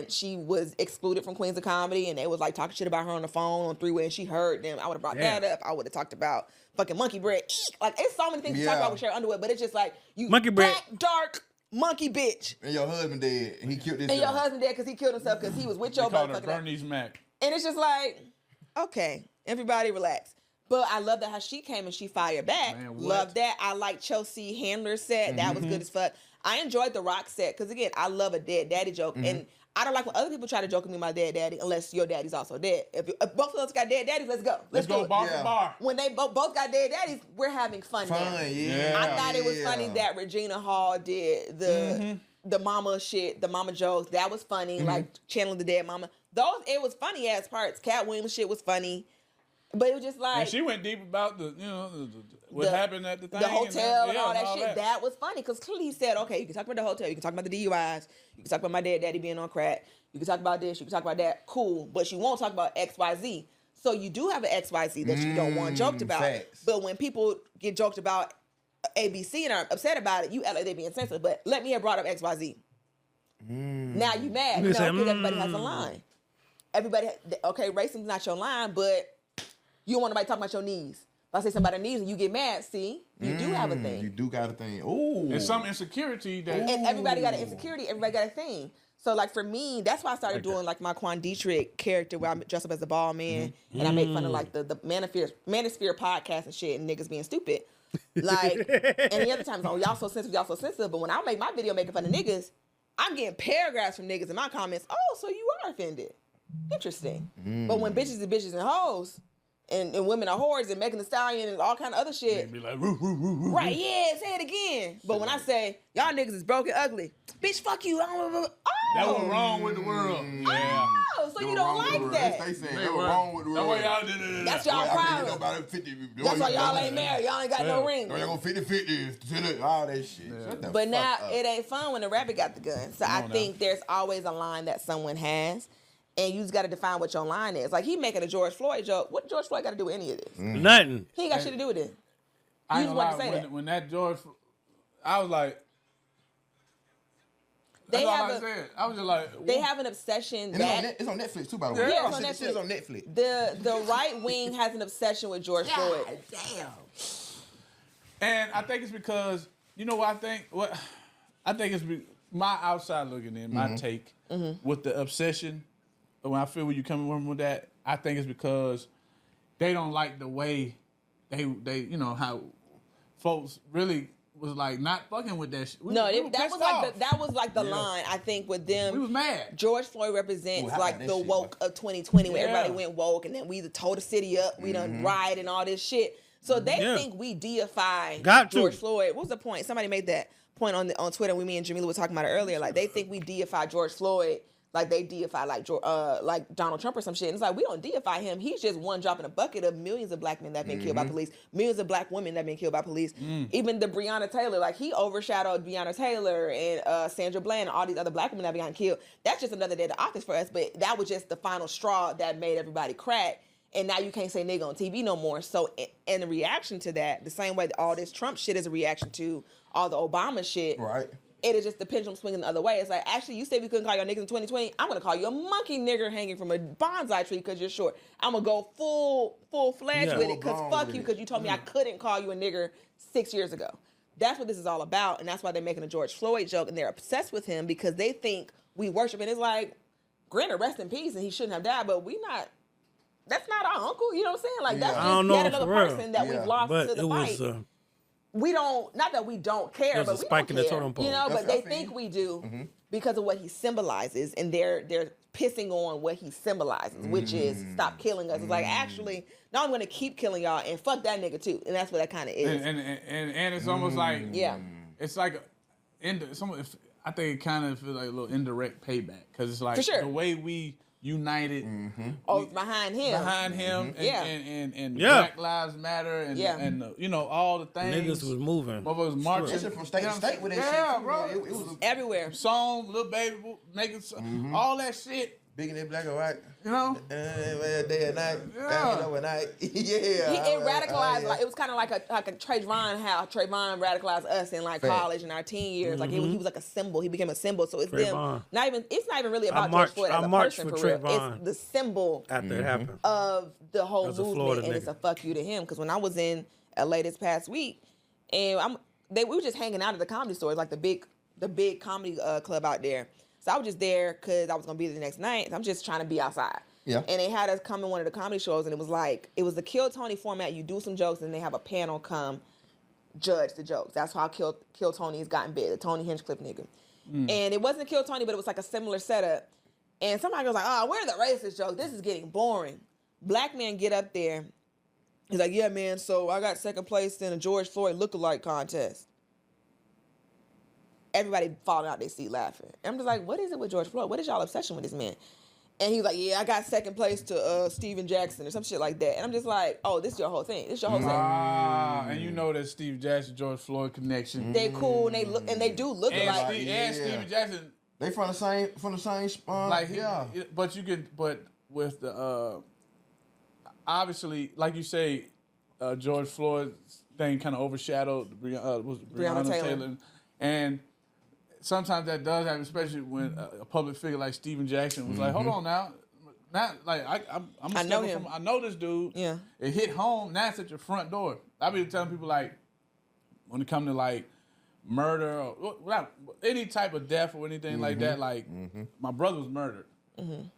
she was excluded from Queens of Comedy and they was like talking shit about her on the phone on three-way and she heard them. I would have brought that up. I would have talked about fucking monkey bread. Like, it's so many things to talk about with Cheryl Underwood, but it's just like, you monkey black, bread. dark, monkey bitch. And your husband dead and he killed himself. And your husband dead because he killed himself because he was with your motherfucking Bernice Mac. And it's just like, okay, everybody relax. But I love that how she came and she fired back. Man, love that. I like Chelsea Handler's set. That was good as fuck. I enjoyed the Rock set because, again, I love a dead daddy joke. And I don't like when other people try to joke with me about dead daddy unless your daddy's also dead. If both of us got dead daddies, let's go. Let's go bar for bar. When they both got dead daddies, we're having fun now. I thought it was funny that Regina Hall did the mama shit, the mama jokes. That was funny, like channeling the dead mama. It was funny ass parts. Cat Williams shit was funny. But it was just like... And she went deep about what happened at the thing. The hotel and all that all shit. That was funny because clearly he said, okay, you can talk about the hotel, you can talk about the DUIs, you can talk about my daddy being on crack, you can talk about this, you can talk about that. Cool. But you won't talk about XYZ. So you do have an XYZ that you don't want joked about. Facts. But when people get joked about ABC and are upset about it, you act like they being sensitive. But let me have brought up XYZ. Now you mad. Because everybody has a line. Everybody, okay, racism's not your line, but... You don't want nobody talking about your knees. If I say somebody knees and you get mad, see, you do have a thing. You do got a thing. Ooh. There's some insecurity that... And everybody got an insecurity. Everybody got a thing. So, like, for me, that's why I started doing, like, my Quan Dietrich character where I dress up as a bald man and I make fun of, like, the Manosphere podcast and shit and niggas being stupid. Like, and the other times, oh, y'all so sensitive. But when I make my video making fun of niggas, I'm getting paragraphs from niggas in my comments. Oh, so you are offended. Interesting. But when bitches and bitches and hoes... And women are whores and Megan Thee Stallion and all kind of other shit. Be like, woo, woo, woo, woo. Right, yeah, say it again. But when I say, y'all niggas is broken ugly, bitch, fuck you. Oh. That was wrong with the world. Yeah. Oh, so you don't like that. They saying that was wrong with the world. That's why y'all did it. That's y'all problem. That's why y'all ain't married. Y'all ain't got no ring. Y'all gonna 50-50, all that shit. But now it ain't fun when the rapper got the gun. So I think there's always a line that someone has. And you just got to define what your line is. Like, he making a George Floyd joke. What George Floyd got to do with any of this? Nothing. He ain't got shit to do with it. I You ain't just want to gonna say lie, that. when that George... I was like... They That's all have I said. I was just like... They have an obsession that... It's on Netflix, too, by the way. Yeah, it's on It's on Netflix. The right wing has an obsession with George Floyd. Damn. And I think it's because... You know what I think? I think it's my outside looking in, my take with the obsession. When I feel where you coming from with that, I think it's because they don't like the way they you know how folks really was like not fucking with that shit. That was like the line. I think with them, we was mad. George Floyd represents like the woke of 2020 when everybody went woke, and then we either tore the city up, we done riot and all this shit. So they think we deify George Floyd. What was the point? Somebody made that point on Twitter. Me and Jamila were talking about it earlier. Like they think we deify George Floyd, like they deify like Donald Trump or some shit. And it's like we don't deify him. He's just one drop in a bucket of millions of black men that have been killed by police, millions of black women that have been killed by police. Even the Breonna Taylor, like he overshadowed Breonna Taylor and Sandra Bland and all these other black women that have gotten killed. That's just another day of the office for us. But that was just the final straw that made everybody crack. And now you can't say nigga on TV no more. So in the reaction to that, the same way that all this Trump shit is a reaction to all the Obama shit. Right. It is just the pendulum swinging the other way. It's like, actually, you said we couldn't call y'all niggas in 2020. I'm going to call you a monkey nigger hanging from a bonsai tree because you're short. I'm going to go full-fledged with it because fuck you because you told me I couldn't call you a nigger 6 years ago. That's what this is all about. And that's why they're making a George Floyd joke and they're obsessed with him because they think we worship. And it's like, granted, rest in peace and he shouldn't have died, but we not... That's not our uncle, you know what I'm saying? Like that's just yet another person that we've lost to the fight. We don't, not that we don't care, but we don't care, you know. But they think we do because of what he symbolizes, and they're pissing on what he symbolizes, which is stop killing us. It's like actually, no, I'm gonna keep killing y'all, and fuck that nigga too, and that's what that kind of is. And it's almost like it's like I think it kind of feels like a little indirect payback because it's like the way we. United. Behind him. And Black Lives Matter and you know, all the things. Niggas was moving. Motherfuckers was marching. From state to state with that shit. Bro. It was everywhere. Song, Lil Baby, making all that shit. Big and black and white. You know? Day and night. Night. It radicalized, like it was kind of like a Trayvon, how Trayvon radicalized us in like college in our teen years. Like he was like a symbol. He became a symbol. So it's them. It's not even really about George Floyd as a person for real. It's the symbol after it happened of the whole movement, and it's a fuck you to him. Because when I was in LA this past week, and we were just hanging out at the comedy stores, like the big comedy club out there. So I was just there because I was going to be there the next night. I'm just trying to be outside. Yeah. And they had us come in one of the comedy shows, and it was the Kill Tony format. You do some jokes, and they have a panel come judge the jokes. That's how Kill Tony has gotten big, the Tony Hinchcliffe nigga. And it wasn't Kill Tony, but it was like a similar setup. And somebody was like, oh, where are the racist jokes? This is getting boring. Black man get up there. He's like, yeah, man, so I got second place in a George Floyd lookalike contest. Everybody falling out their seat laughing. And I'm just like, what is it with George Floyd? What is y'all obsession with this man? And he was like, yeah, I got second place to Steven Jackson or some shit like that. And I'm just like, oh, this is your whole thing. This is your whole thing. And you know that Steve Jackson, George Floyd connection. They cool and they do look alike. And Steven Jackson. They from the same spot. But with the obviously, like you say, George Floyd thing kind of overshadowed Breonna Taylor. And sometimes that does happen, especially when a public figure like Steven Jackson was like, "Hold on now, not like I know him. I know this dude. Yeah, it hit home. Now it's at your front door." I be telling people like, when it comes to like murder or any type of death or anything like that, like my brother was murdered.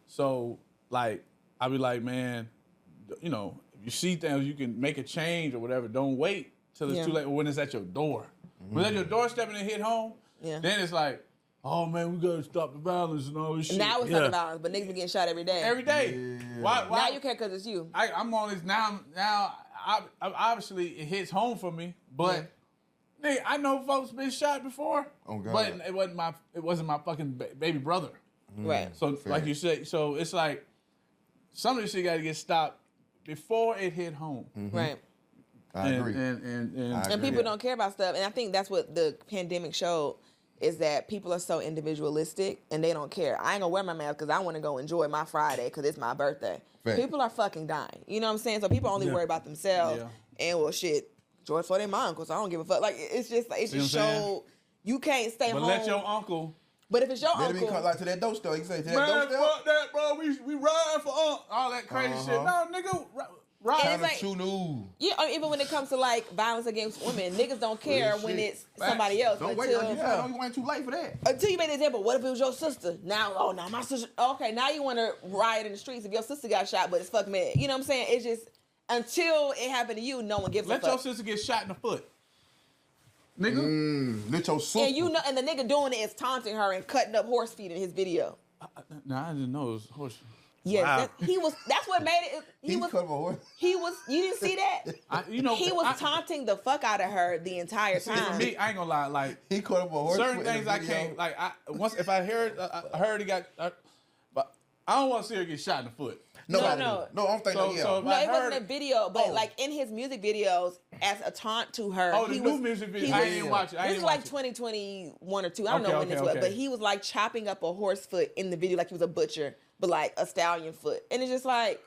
So like I be like, man, you know, if you see things, you can make a change or whatever. Don't wait till it's too late or when it's at your door. When it's at your doorstep and it hit home. Yeah. Then it's like, oh man, we gotta stop the violence and all this shit. Now it's not the violence, but niggas be getting shot every day. Every day. Yeah. Why? Now you care because it's you. I'm on this now. I obviously it hits home for me, but nigga, I know folks been shot before. Oh God. But it wasn't my fucking baby brother. Right. So like you said, so it's like some of this shit got to get stopped before it hit home. Right. I agree. And people don't care about stuff. And I think that's what the pandemic showed, is that people are so individualistic and they don't care. I ain't gonna wear my mask because I want to go enjoy my Friday because it's my birthday. Right. People are fucking dying. You know what I'm saying? So people only worry about themselves. Yeah. And well, shit, George Floyd ain't my uncle, so I don't give a fuck. Like it's just showed you can't stay home. But let your uncle. But if it's your uncle, come like to that dope store. You say to that dope store. Fuck that, bro. We ride for all that crazy shit. No, nigga. Right. Like, yeah, even when it comes to like violence against women, niggas don't care when it's somebody else. Don't wait. You wait too late for that. Until you made the example. What if it was your sister? Now my sister. Okay, now you want to riot in the streets if your sister got shot, but it's fuck mad. You know what I'm saying? It's just until it happened to you, no one gives a fuck. Let your sister get shot in the foot, nigga. Let your sister. And and the nigga doing it is taunting her and cutting up horse feet in his video. I didn't know it was horse. Yes, Wow. that's what made it. He cut up a horse. You didn't see that? He was taunting the fuck out of her the entire See, time. for me, I ain't gonna lie. Like He cut up a horse. certain in the things I video. can't. Like once if I heard he got, but I don't want to see her get shot in the foot. No, No. I'm thinking. So- Yeah. so- No, I it wasn't heard- a video, but Oh. like in his music videos, as a taunt to her. Oh, the he new was, music video. he I was- ain't even watch it. I This ain't is like watch it. 2021 or 2. I don't know Okay, when this okay, was, okay. but he was like chopping up a horse foot in the video like he was a butcher, but like a stallion foot. And it's just like,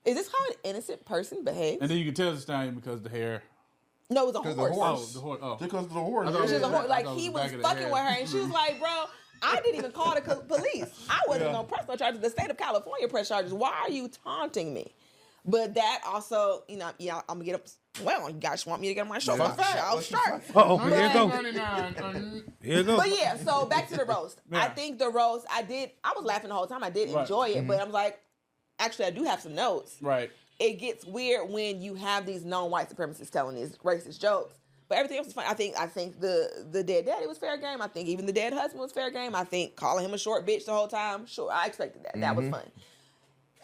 is this how an innocent person behaves? And then you can tell it's a stallion because the hair. No, it was a Because horse. the horse. Oh, the horse. Oh. Because of the horse. I thought It was just a Yeah. horse. Like I thought it he was was back of the fucking head. with her, and she was like, "Bro, I didn't even call the police. I wasn't Yeah. gonna press no charges. The state of California press charges. Why are you taunting me?" But that also, I'm gonna get up. Well, you guys want me to get on my show? Yeah. I'll start. Oh, here you go. 99. Here you go. But yeah, so back to the roast. I Yeah. think the roast, I was laughing the whole time. I did Right. enjoy it, but I'm like, actually, I do have some notes. Right. It gets weird when you have these known white supremacists telling these racist jokes. But everything else is fine. I think the dead daddy was fair game. I think even the dead husband was fair game. I think calling him a short bitch the whole time, sure, I expected that. That was fun.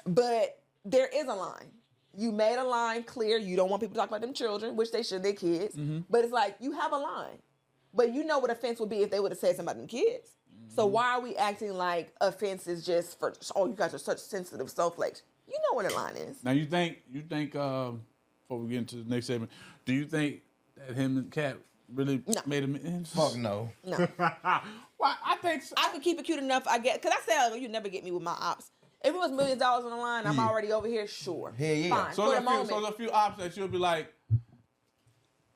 But there is a line. You made a line clear. You don't want people to talk about them children, which they should, they're kids. But it's like, you have a line. But you know what offense would be if they would have said something about them kids. So why are we acting like offense is just for, oh, you guys are such sensitive snowflakes? You know what the line is. Now you think before we get into the next segment, do you think that him and Kat really No. made him? Fuck no. No. Well, I think so. I could keep it cute enough, I guess. Because I said, you never get me with my ops. If it was $millions on the line, I'm already over here, sure. Hell yeah. Fine. So For there's the moment. a few options that you'll be like,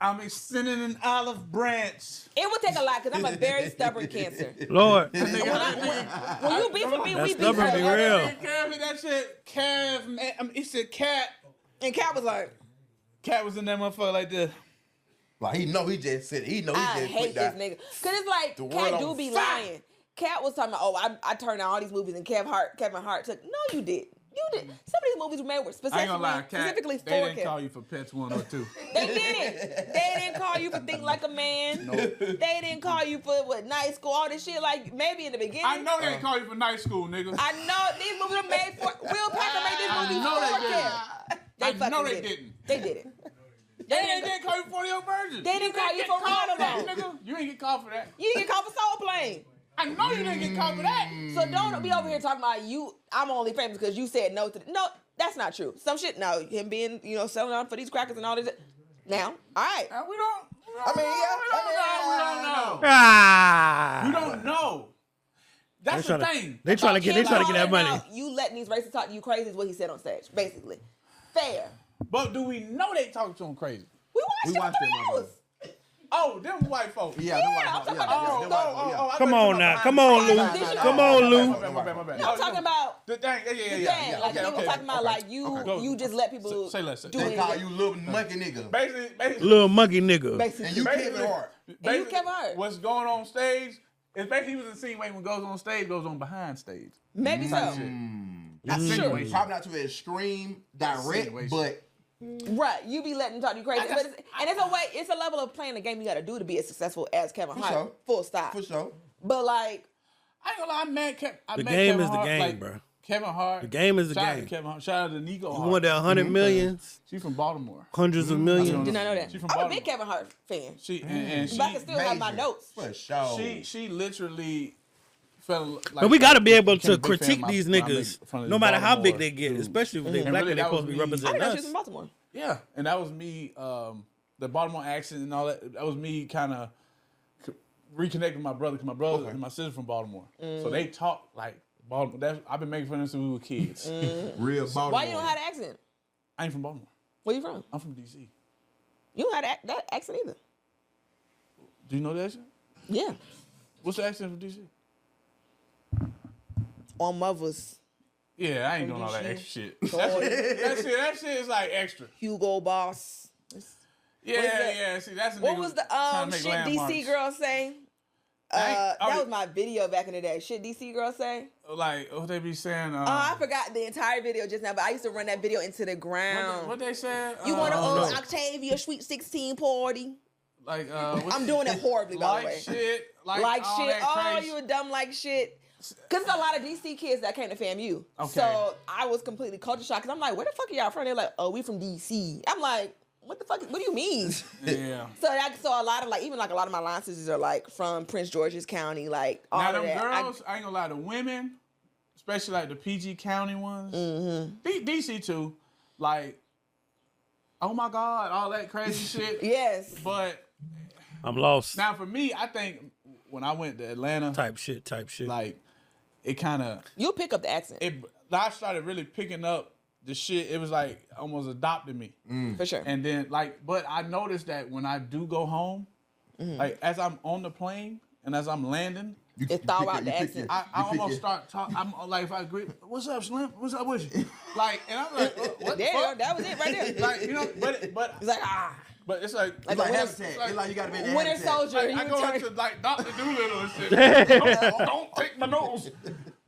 I'm extending an olive branch. It would take a lot because I'm a very stubborn Cancer. Lord. When you beef with me, That we beef. stubborn be forever. real. Kev hit that shit. Kev, man, he said Kat. And Cat was like, Kat was in that motherfucker like this. Like he know he just said he know he I just hate put this that. nigga. Because it's like, The Cat world do on be fire. lying. Cat was talking about, oh, I turned down all these movies and Kevin Hart took. No, you did. You did. Some of these movies were made with I ain't gonna lie, specifically Kat, for they didn't Kevin. call you for Pets 1 or 2. They didn't. They didn't call you for Think Like a Man. Nope. They didn't call you for Night School, all this shit. Like, maybe in the beginning. I know they didn't call you for night school, nigga. I know these movies were made for. Will Packer made these movies know they for didn't. Kevin. I fucking know they did it. didn't. They did it. They didn't call you for your version. They didn't call you for called for Ronaldo. that, nigga. You ain't get called for that. You didn't get called for Soul Plane. I know you didn't get called for that. So don't be over here talking about you. I'm only famous because you said no to. No, that's not true. Some shit. No, him being selling out for these crackers and all this. Now, all right. We don't. I mean, yeah. We don't know. Ah. We don't know. That's the thing. They trying to get that Calling money. out, you letting these racists talk to you crazy is what he said on stage, basically. Fair. But do we know they talking to him crazy? We We watched watched it them, for 3 hours. Oh, them white folks. Yeah, Yeah, I'm talking about I Come thought on you now. were Come on, Lou. Did you- Come on, Lou. My bad. No, I'm talking about the thing. Yeah. like he was talking about like Okay. you just let people Say less. do They it. call you little monkey nigga. Basically, Little monkey nigga. Basically, And you Kevin Hart. And you Kevin Hart. What's going on stage? It's basically he was insinuating what goes on stage goes on behind stage. maybe so. Insinuation. Probably not to the extreme direct, Insinuation. but Right, you be letting them talk to you crazy, but it's a level of playing the game you got to do to be as successful as Kevin Hart. sure. Full stop. for sure. But like, I ain't gonna lie, I'm mad. The game is the game, like, bro. Kevin Hart. The game is the shout out game. to Kevin Hart. Shout out to Nicole. You Hart. want that 100 millions, She's from Baltimore. hundreds of millions. did not know that. She from I'm a Baltimore. big Kevin Hart fan, She and she but I can still have my Major. notes. For sure. she literally felt like. But we got to be able to became a big fan critique of these my- when I make niggas, fun of no these matter how big Baltimore they get, dudes. especially if they And black really, and they that supposed to was be me. I representing didn't know she was us. from Baltimore. Yeah, and that was me. The Baltimore accent and all that. That was me kind of reconnecting with my brother because my brother and my sister from Baltimore. So they talk like Baltimore. I've been making fun of them since we were kids. Real Baltimore. Why you don't have the accent? I ain't from Baltimore. Where you from? I'm from DC. You don't have that accent either. Do you know the accent? Yeah, What's the accent from DC? on Mother's Yeah, I ain't doing all that DC. extra shit. That shit is like extra. Hugo Boss. Yeah, that? yeah. See, that's a What nigga was the trying to make shit landmarks. DC girl say? I That ain't- was my video back in the day. Shit DC girl say? Like, what they be saying? I forgot the entire video just now, but I used to run that video into the ground. What they said? You want to know. Octavia Sweet 16 party? Like, I'm doing it horribly, by the way. Like shit. Like all shit. that Oh, crazy. you a dumb like shit. Because there's a lot of DC kids that came to FAMU. Okay. So I was completely culture shocked. Because I'm like, where the fuck are y'all from? They're like, oh, we from DC. I'm like, what the fuck? What do you mean? Yeah. So a lot of like, even like a lot of my line sisters are like from Prince George's County, like all Now of them that. girls, I ain't gonna lie, the women, especially like the PG County ones, DC too, like, oh my God, all that crazy shit. Yes. But I'm lost. now for me, I think when I went to Atlanta, Type shit. like, it kind of, You'll pick up the accent. I started really picking up the shit. It was like almost adopted me. For sure. And then like, but I noticed that when I do go home, like as I'm on the plane and as I'm landing, It thaw out the accent. I almost start talking. I'm like, if I agree, what's up, Slim? What's up with you? Like, and I'm like, what the There you go. fuck? That was it right there. Like, you know, but He's like, ah. but it's like It's like Winter- habitat. It's like you gotta be in the Winter habitat. Soldier. like, you I go turn- into like Dr. Doolittle and shit. don't take my nose.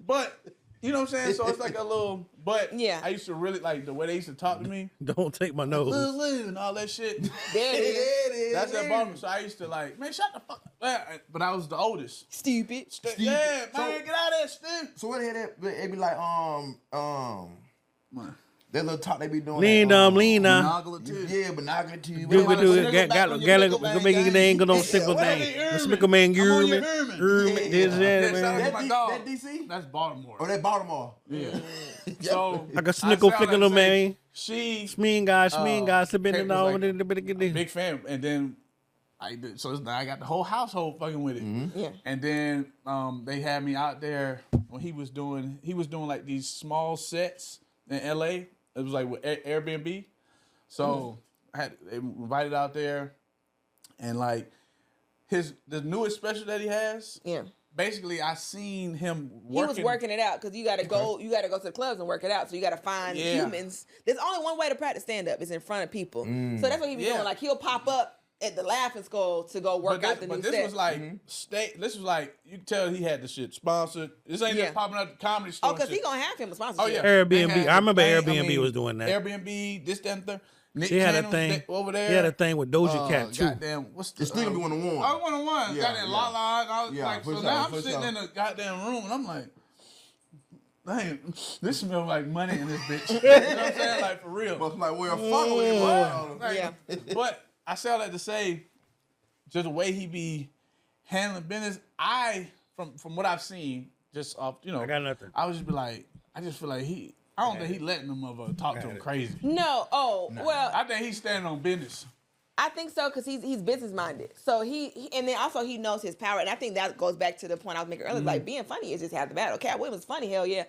But you know what I'm saying? So it's like a little. But Yeah. I used to really like the way they used to talk to me. Don't take my nose. Lou and all that shit. There it is. It is. That's that bummer. So I used to like, man, shut the fuck up. But I was the oldest. Stupid. Yeah, man, So- get out of there, Steve. So what the hell it be like? That little talk they be doing. Lean that, lean down. Yeah, binocular too. Do What- do what- it. Got make it ain't gonna sickle Whatever, thing. Erman. Smickle man, I'm on your Erman. Erman. This Yeah, that shout out man. to That, my D- dog. that DC? That's Baltimore. Oh, that Baltimore. Yeah. So I got snickle I sound fickle like man. She Smeen guy, slipping Kate in was all like with the big fan, and then I did. So now I got the whole household fucking with it. Yeah. And then they had me out there when he was doing like these small sets in LA. It was like with Airbnb. So they invited out there, and like the newest special that he has. Yeah. Basically, I seen him He working. was working it out because you gotta go to the clubs and work it out. So you gotta find Yeah. humans. There's only one way to practice stand up is in front of people. So that's what he be Yeah. doing. Like he'll pop up at the Laughing Skull to go work out the new this set. was like This was like you could tell he had the shit sponsored. This ain't just popping up at the comedy store. Oh, because shit. he gonna have him a sponsorship. Oh yeah, Airbnb. They had I remember the Airbnb was doing that. Airbnb, this, that, and the third. Nick He had a Cannon was thing over there. He had a thing with Doja Cat too. Goddamn, what's the? It's still gonna be 1-on-1. Oh, 1-on-1. Yeah, Goddamn, yeah. la. And I was Yeah, like, for so sure, now I'm for sitting sure. in the goddamn room and I'm like, dang, this smells like money in this bitch. You know what I'm saying? Like for real. But like, where a fuck with him? Like, Yeah. But I say all that to say, just the way he be handling business, from what I've seen, just off, I got nothing. I would just be like, I just feel like I don't think he letting them motherfucker talk to him crazy. No. Oh, well, I think he's standing on business. I think so because he's business minded. So and then also he knows his power, and I think that goes back to the point I was making earlier. Like being funny is just half the battle. Cat Williams is funny, hell yeah,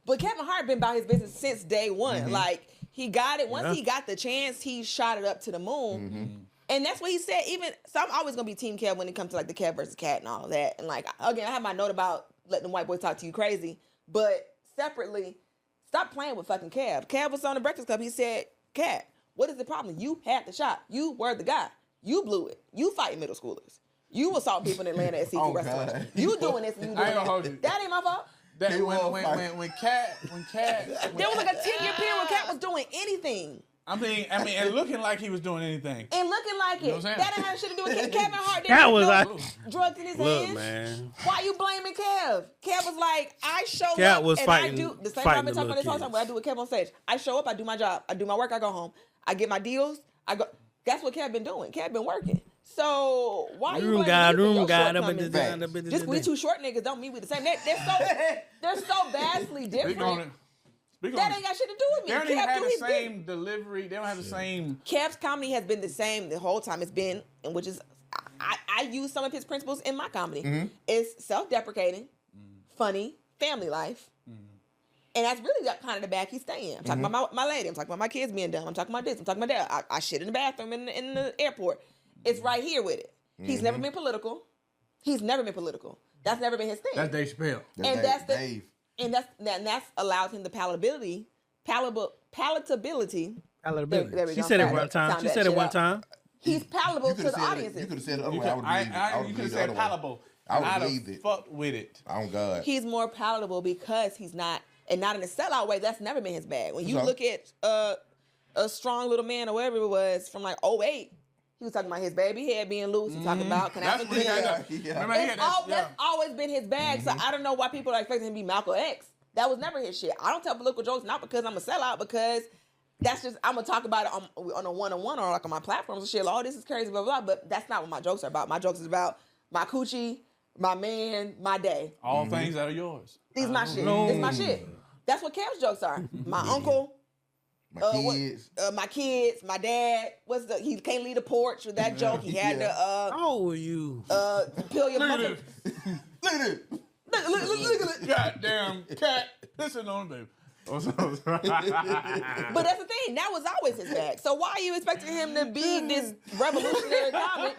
but Kevin Hart been about his business since day one. Like he got it once he got the chance, he shot it up to the moon. And that's what he said. So I'm always gonna be Team Kev when it comes to like the Kev versus Cat and all of that. And like again, I have my note about letting the white boys talk to you crazy, but separately, stop playing with fucking Kev. Kev was on the Breakfast Club. He said, "Cat, what is the problem? You had the shot. You were the guy. You blew it. You fighting middle schoolers. You assaulting people in Atlanta at seafood restaurants. God. You doing this and you doing I ain't gonna that. hold you. That ain't my fault." That They when won't when, fight. when when Cat There was like a 10-year period where Cat was doing anything. I mean, and looking like he was doing anything. And looking like know it. what I'm saying? That didn't have shit to do with Kev. Kevin Hart didn't That have was no like- drugs in his Look, hands. man. Why you blaming Kev? Kev was like, I show Cat up was and fighting- I do the same fighting I've been the talking about this little whole time. What I do with Kev on stage. I show up, I do my job, I do my work, I go home. I get my deals, I go. That's what Kev been doing. Kev been working. So why you Room blaming guy, me for your room guy. shortcomings? Just we two short niggas don't mean we the same. They're so vastly Speak on different. it. Speak That on ain't it. got shit to do with me. They don't even Kev have do the his same thing. delivery. They don't have the same. Kev's comedy has been the same the whole time. It's been, and which is, I use some of his principles in my comedy. It's self-deprecating, funny, family life. And that's really kind of the bag he's staying. I'm talking about my lady. I'm talking about my kids being dumb. I'm talking about this. I'm talking about that. I shit in the bathroom in the airport. It's right here with it. He's never been political. He's never been political. That's never been his thing. That's Dave Chappelle. And that's the Dave. and that's allowed him the palatability. There we She go. said it Sound one that- time. sound She that said it shit one out. time. He's palatable You to could the have said it. audiences. You could have said it the other You way. I could, would believe it. I you would could believe have the said other way. palatable. I would I'd believe have it. fucked with it. Oh God. He's more palatable because he's not, and not in a sellout way. That's never been his bag. When you So? look at a strong little man or whatever it was from like 08, He was talking about his baby head being loose. He talking about can I have some That's clean? Remember, he had that, That's always been his bag. So I don't know why people are expecting him to be Malcolm X. That was never his shit. I don't tell political jokes not because I'm a sellout, because that's just I'm gonna talk about it on a one-on-one or like on my platforms and shit. Like, oh, this is crazy, blah, blah, blah. But that's not what my jokes are about. My jokes is about my coochie, my man, my day. all things that are yours. These my shit. It's my shit. That's what Kev's jokes are. My uncle, My kids. my kids, my dad. He can't leave the porch with that joke. He had to How old are you? peel your Look at mother. this. Look at it. Look at it. Goddamn cat. Listen on baby. But that's the thing. That was always his bag. So why are you expecting him to be this revolutionary comic?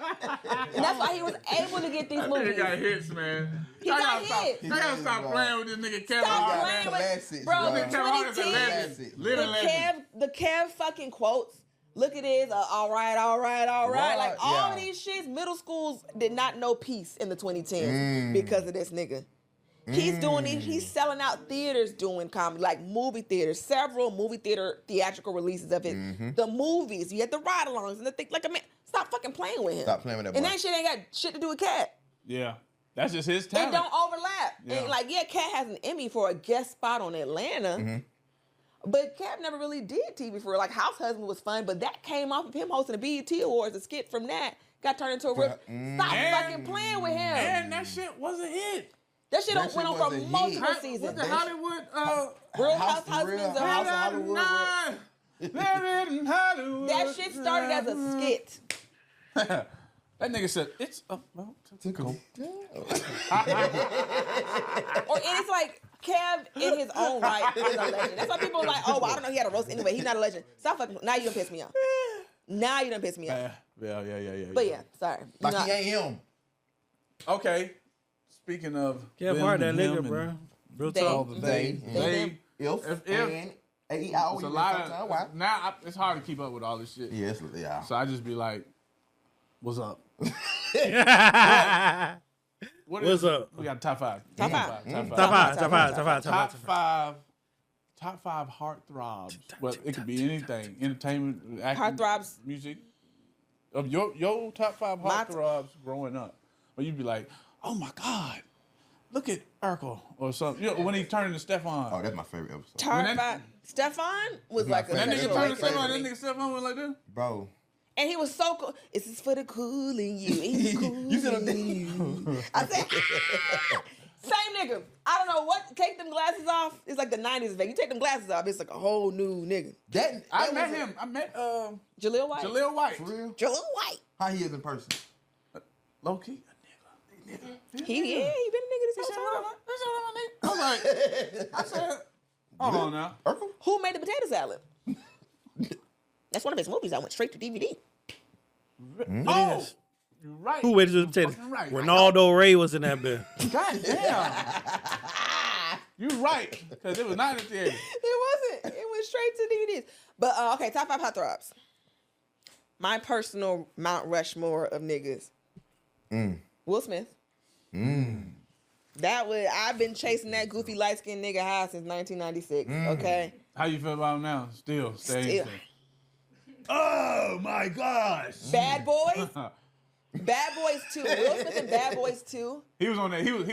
And that's why he was able to get these He movies. got hits, man. He got hits. I gotta stop playing with this nigga Kevin Stop Hart. playing with, Classics, bro. bro. The Kevin Hart is a 2010s, legend. Living legend. the Kev fucking quotes. Look at this. All right. Like all of these shits, middle schools did not know peace in the 2010s because of this nigga. He's doing these. He's selling out theaters doing comedy, like movie theaters. Several movie theater theatrical releases of it. The movies. You had the ride-alongs and the thing. Like, man, stop fucking playing with him. Stop playing with that And boy. that shit ain't got shit to do with Cat. Yeah. That's just his It talent. don't overlap. Yeah. And like, yeah, Cat has an Emmy for a guest spot on Atlanta. But Cat never really did TV for real. Like, House Husband was fun, but that came off of him hosting the BET Awards. A skit from that got turned into a rip. Stop fucking playing with him. And that shit was a hit. That shit That went on shit for was a hit. multiple What seasons. the Hollywood? Real House House of Real Husbands. House of and Hollywood. Living in Hollywood. that shit started as a skit. That nigga said, it's about to go. Or and it's like Kev in his own right is a legend. That's why people are like, oh, well, I don't know, he had a roast anyway. He's not a legend. Stop fucking. Now you done piss me off. Now you done piss me off. Yeah. But yeah, sorry. Like No. he ain't him. Okay. Speaking of Kev them Hart, that and him nigga, and bro. Real They- talk. They If If- and A-E-I-O. it's a lot of now. It's hard to keep up with all this shit. Yes, yeah. So I just be like, "What's up? What's up? We got top five. Top five. Top five heartthrobs. Well, it could be anything: entertainment, acting, Heartthrobs. music. Of your top five My heartthrobs growing up, but you'd be like, "Oh my God, look at Urkel or something." You know, when he turned into Stefan. Oh, that's my favorite episode. Tart Stefan was like a That That nigga special turned like into Stefan. that. That nigga Stefan went like this. Bro. And he was so cool. This is for the cool in you. It's cool You said in you. I said, same nigga. I don't know what. Take them glasses off. It's like the 90s effect. You take them glasses off, it's like a whole new nigga. I met him. I met Jaleel White. Jaleel White. For real? Jaleel White. How he is in person? Low key. He been a nigga this whole time. I was like, I said, hold on now. Urkel? Who made the potato salad? That's one of his movies. I went straight to DVD. Oh, you're right. Who waited to the potato? Fucking right. Ronaldo Ray was in that bit. God damn. You're right. Because it was not in the theater. It wasn't. It went straight to DVDs. But okay, top 5 heartthrobs. My personal Mount Rushmore of niggas. Will Smith. That was I've been chasing that goofy light skinned nigga high since 1996. Okay. How you feel about him now? Still. Still. Oh my gosh. Bad Boys. Bad Boys 2. Will Smith and Bad Boys 2. He was on that. He was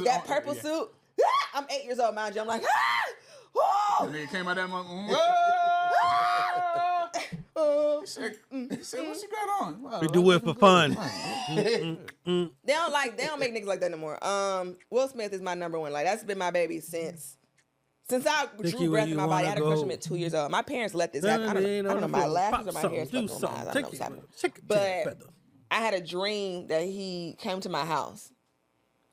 That on, purple yeah. suit. I'm 8 years old, mind you. I'm like, And oh, then he came out that month. oh. He said, "What you got on?" Well, We do it for fun. They don't make niggas like that no more. Will Smith is my number one. Like, that's been my baby since I drew breath in my body. I had a crush on him at 2 years old. My parents let this happen. I don't know my lashes or my hair is stuck on my eyes. I don't know what's happening. But I had a dream that he came to my house.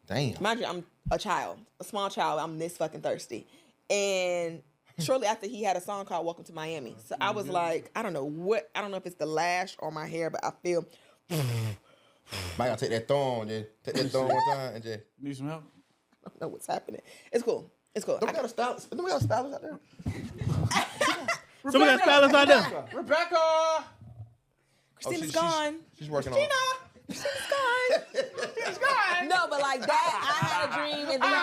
Damn. Mind you, I'm a child, a small child. I'm this fucking thirsty. And shortly after, he had a song called Welcome to Miami. So I was like, I don't know if it's the lash or my hair, but I feel. Might gotta take that thorn, Jay. Take that thorn one time, Jay. Need some help? I don't know what's happening. It's cool. It's cool. Don't we got a stylist? Don't we got a stylist out there? Somebody got stylist out there. Rebecca. Christina's gone. She's working Christina. on Christina's gone. She's gone. No, but like that, I had a dream and then he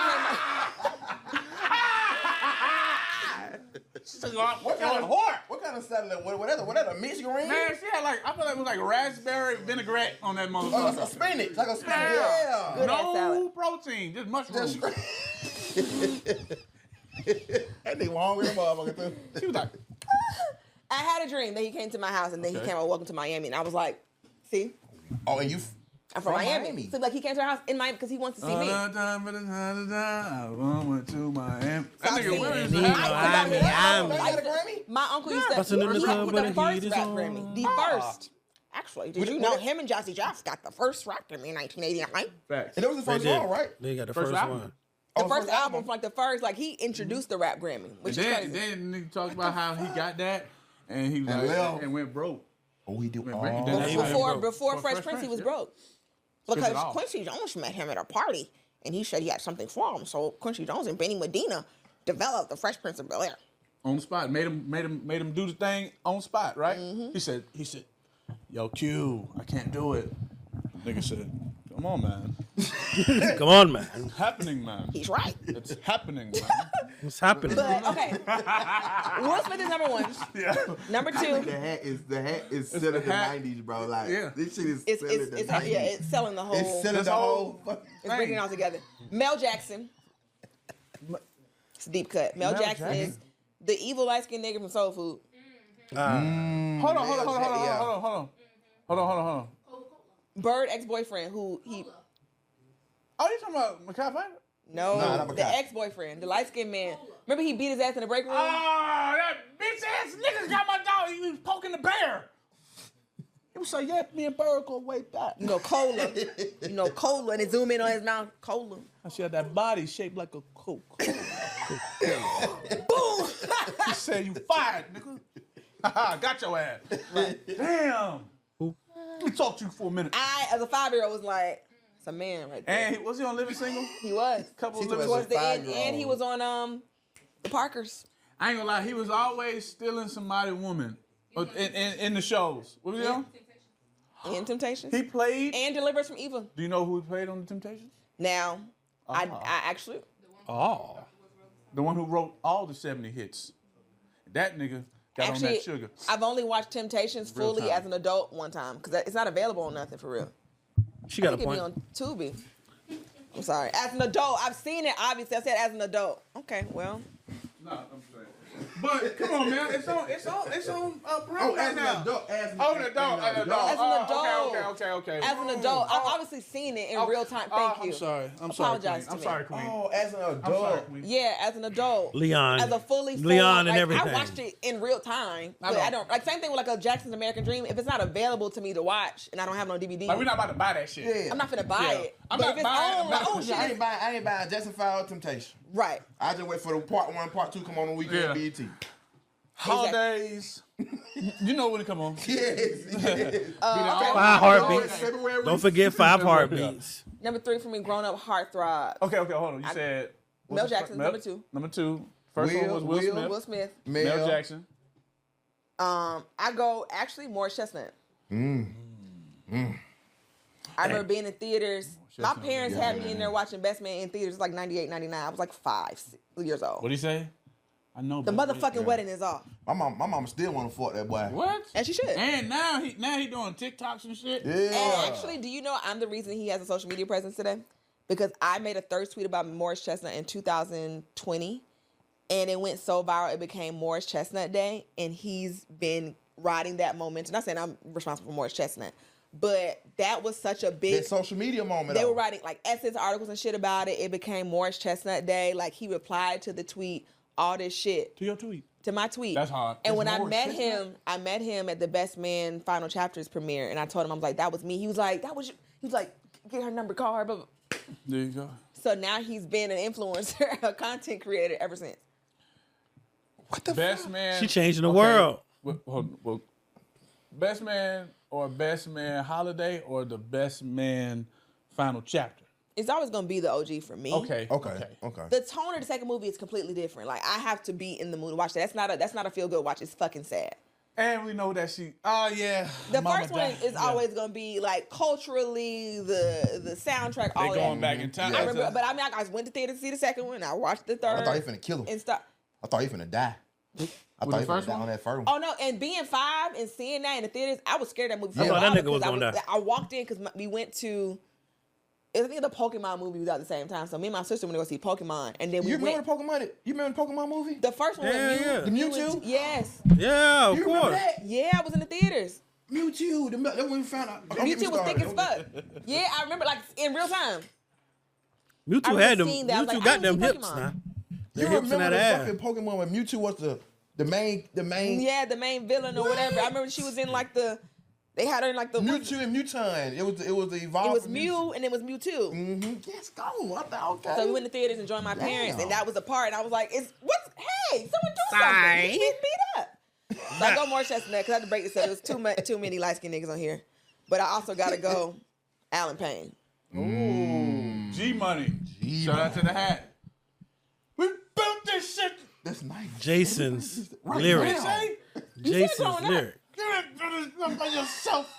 came. She said, what What kind of salad? Whatever. Mixed green? Man, she had like, I feel like it was like raspberry vinaigrette on that motherfucker. A spinach. Like a spinach. Yeah. Good ass No salad. protein, just mushrooms. That nigga was hungry as a motherfucker too. She was like, I had a dream that he came to my house and then he came out, welcome to Miami. And I was like, see, Oh, and you I'm from Miami. So like he came to our house in Miami because he wants to see me. I went to Miami. That nigga wearing Miami. got a Grammy? My uncle used to Bustin' in the he club with with the the first heat is rap on. Grammy. The first. Actually, did you know him and Jazzy Joff got the first rap Grammy in 1989? Facts. And that was the first song, right? They got the First first album. one. The first album, like the first, like he introduced the rap Grammy, which is crazy. Then nigga talked about how he got that and he was And like, left. and went broke. Oh, he did. Then he went broke. Before Fresh Prince, he was broke. Because it off. Quincy Jones met him at a party, and he said he had something for him. So Quincy Jones and Benny Medina developed the Fresh Prince of Bel-Air. On the spot. Made him do the thing on the spot, right? He said, yo, Q, I can't do it. Nigga said, come on, man. Come on, man. It's happening, man. He's right. It's happening, man. What's happening? But okay, Will Smith is number one. Yeah. Number two, The hat is selling the hat. 90s, bro. Like, Yeah. this shit is it's selling the 90s. it's selling the whole. It's selling the whole fucking It's bringing it all together. Mel Jackson. It's a deep cut. Mel Jackson is the evil light skinned nigga from Soul Food. Hold on. Bird ex boyfriend who he. Oh, you talking about Makai Pfeiffer? No, Nah, not the Makai. ex boyfriend, the light skinned man. Remember he beat his ass in the break room? Oh, that bitch ass niggas got my dog. He was poking the bear. He was like, yeah, me and Bird go way back. You know, Cola. Cola, and it zoom in on his mouth. Cola. And she had that body shaped like a Coke. Boom! He said, you fired, nigga. Haha, got your ass. Damn. Let me talk to you for a minute. I, as a 5-year-old, was like, it's a man right there. And was he on Living Single? He was. Couple See, of living Towards the end, 5-year-old. and he was on the Parkers. I ain't gonna lie, he was always stealing somebody's woman in the shows. What was he on? In Temptations. He played. And Deliverance from Evil. Do you know who he played on the Temptations? Now, I actually, Oh. The one who wrote all the 70 hits. That nigga got on that sugar. I've only watched Temptations Real fully time. as an adult one time because it's not available on nothing for real. She got I a think it'd point. be on Tubi. I'm sorry. As an adult, I've seen it. Obviously, I said as an adult. Okay, well, No, I'm saying. But come on, man, it's on Pro Oh, right as now. an adult. As an adult. As an adult. Okay. as an adult, I've obviously seen it in real time. Thank you. I'm sorry. Apologize I'm to sorry, me. Queen. Oh, as an I'm sorry, adult. Queen. Yeah, as an adult. Leon. As a fully Leon and like, everything. I watched it in real time, but know. I don't like same thing with like a Jackson's American Dream. If it's not available to me to watch and I don't have it on DVD, Like, we're not about to buy that shit. Yeah. I'm not finna buy Yeah. it. I'm But not if it's buying it. on, like, oh I shit, ain't buying Justified or Temptation. right? I just wait for the part 1, part 2 come on the weekend. Yeah. BET. Holidays. You know when it come on. Yes. Okay. 5 heartbeats. February. Don't forget 5 heartbeats. Number 3 for me, Grown Up Heartthrob. Okay, hold on. You said Mel Jackson, number 2. Number 2. First one was Will Smith. Will Smith. Mel Jackson. I go actually Morris Chestnut. I remember being in theaters. My Chestnut. parents had me in there watching Best Man in theaters like 98, 99. I was like 5 years old. What do you say? I know. The motherfucking wedding is off. My mama still want to fuck that boy. What? And she should. And now he doing TikToks and shit. Yeah. And actually, do you know I'm the reason he has a social media presence today? Because I made a thirst tweet about Morris Chestnut in 2020, and it went so viral it became Morris Chestnut Day, and he's been riding that momentum. Not saying I'm responsible for Morris Chestnut, but that was such a big That social media moment. They though. were writing like Essence articles and shit about it. It became Morris Chestnut Day. Like he replied to the tweet, all this shit. To your tweet. To my tweet. That's hard. And That's when I Morris met Chestnut? him, I met him at the Best Man Final Chapters premiere, and I told him, I was like, that was me. He was like, that was you. He was like, get her number, call her. Blah, blah. There you go. So now he's been an influencer, a content creator ever since. What the Best fuck? man. She changing the okay. world. Well, best man or best man holiday or the best man final chapter. It's always gonna be the OG for me. Okay. Okay. The tone of the second movie is completely different. Like I have to be in the mood to watch that. That's not a feel good watch. It's fucking sad. And we know that she. Oh yeah. The Mama first one died. is Yeah. always gonna be like culturally the soundtrack. They All going that. back in time. I remember, but I mean, I went to theater to see the second one. I watched the third. I thought he finna kill him. And start. I thought he finna die. I thought he was down that first. Oh no! And being 5 and seeing that in the theaters, I was scared that movie. I thought that nigga was because going down. I walked in because we went to. I think the Pokemon movie was out at the same time. So me and my sister went to go see Pokemon, and then we remember the Pokemon? You remember the Pokemon movie? The first one, Yeah. The Mewtwo? Yes. Yeah, of You remember course. that? Yeah, I was in the theaters. Mewtwo. That when we found out. Don't get me Mewtwo was thick as started. fuck. Yeah, I remember like in real time. Mewtwo I had them. remember seeing that. I was Mewtwo like, got I them don't see hips Pokemon. now. You The hips and remember that the ass. fucking Pokemon when Mewtwo was the main. Yeah, the main villain or whatever. I remember she was in like the. They had her in like the. Mewtwo and Mewtime. It was the evolved. It was Mew and it was Mewtwo. Mm-hmm. Let's go. I thought, okay. So we went to theaters and joined my parents, Damn. and that was the part. And I was like, "It's what's? Hey, someone do something! He's getting beat up." So I go more chest than that because I had to break this up. There was too many light skinned niggas on here, but I also got to go Alan Payne. Ooh. G Money. Shout out to the hat. We built this shit. That's nice. Jason's Right lyrics. now. Jason's growing up. lyrics. Give it to this by yourself.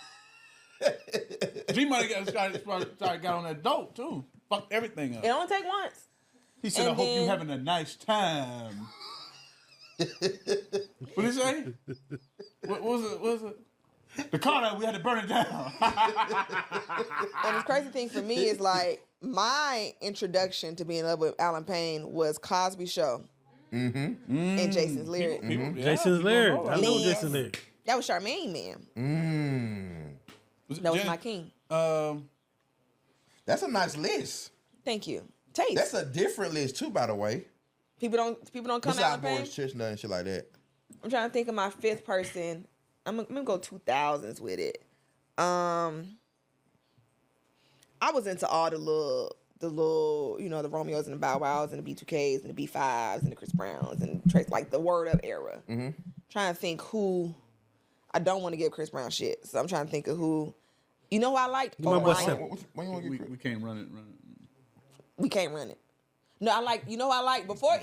G Money got on that dope too. Fucked everything up. It only take once. He said, "I And hope you then- having a nice time." What did he say? What was it? The car that we had to burn it down. And the crazy thing for me is like my introduction to being in love with Alan Payne was Cosby Show and Jason's lyrics. Jason's lyrics. I know Please. Jason's lyrics. That was Charmaine, man. That was my king. That's a nice list. Thank you. Taste. That's a different list too, by the way. People don't come Besides Alan Payne. Boris Chestnut and shit like that. I'm trying to think of my fifth person. I'm gonna go 2000s with it. I was into all the little, you know, the Romeos and the Bow Wows and the B2Ks and the B5s and the Chris Browns and Trace, like the Word Up era. Trying to think who. I don't want to give Chris Brown shit, so I'm trying to think of who. You know who I liked? my boy Orion. Sam. When you want to get We can't run it. We can't run it. No, I like. You know who I like before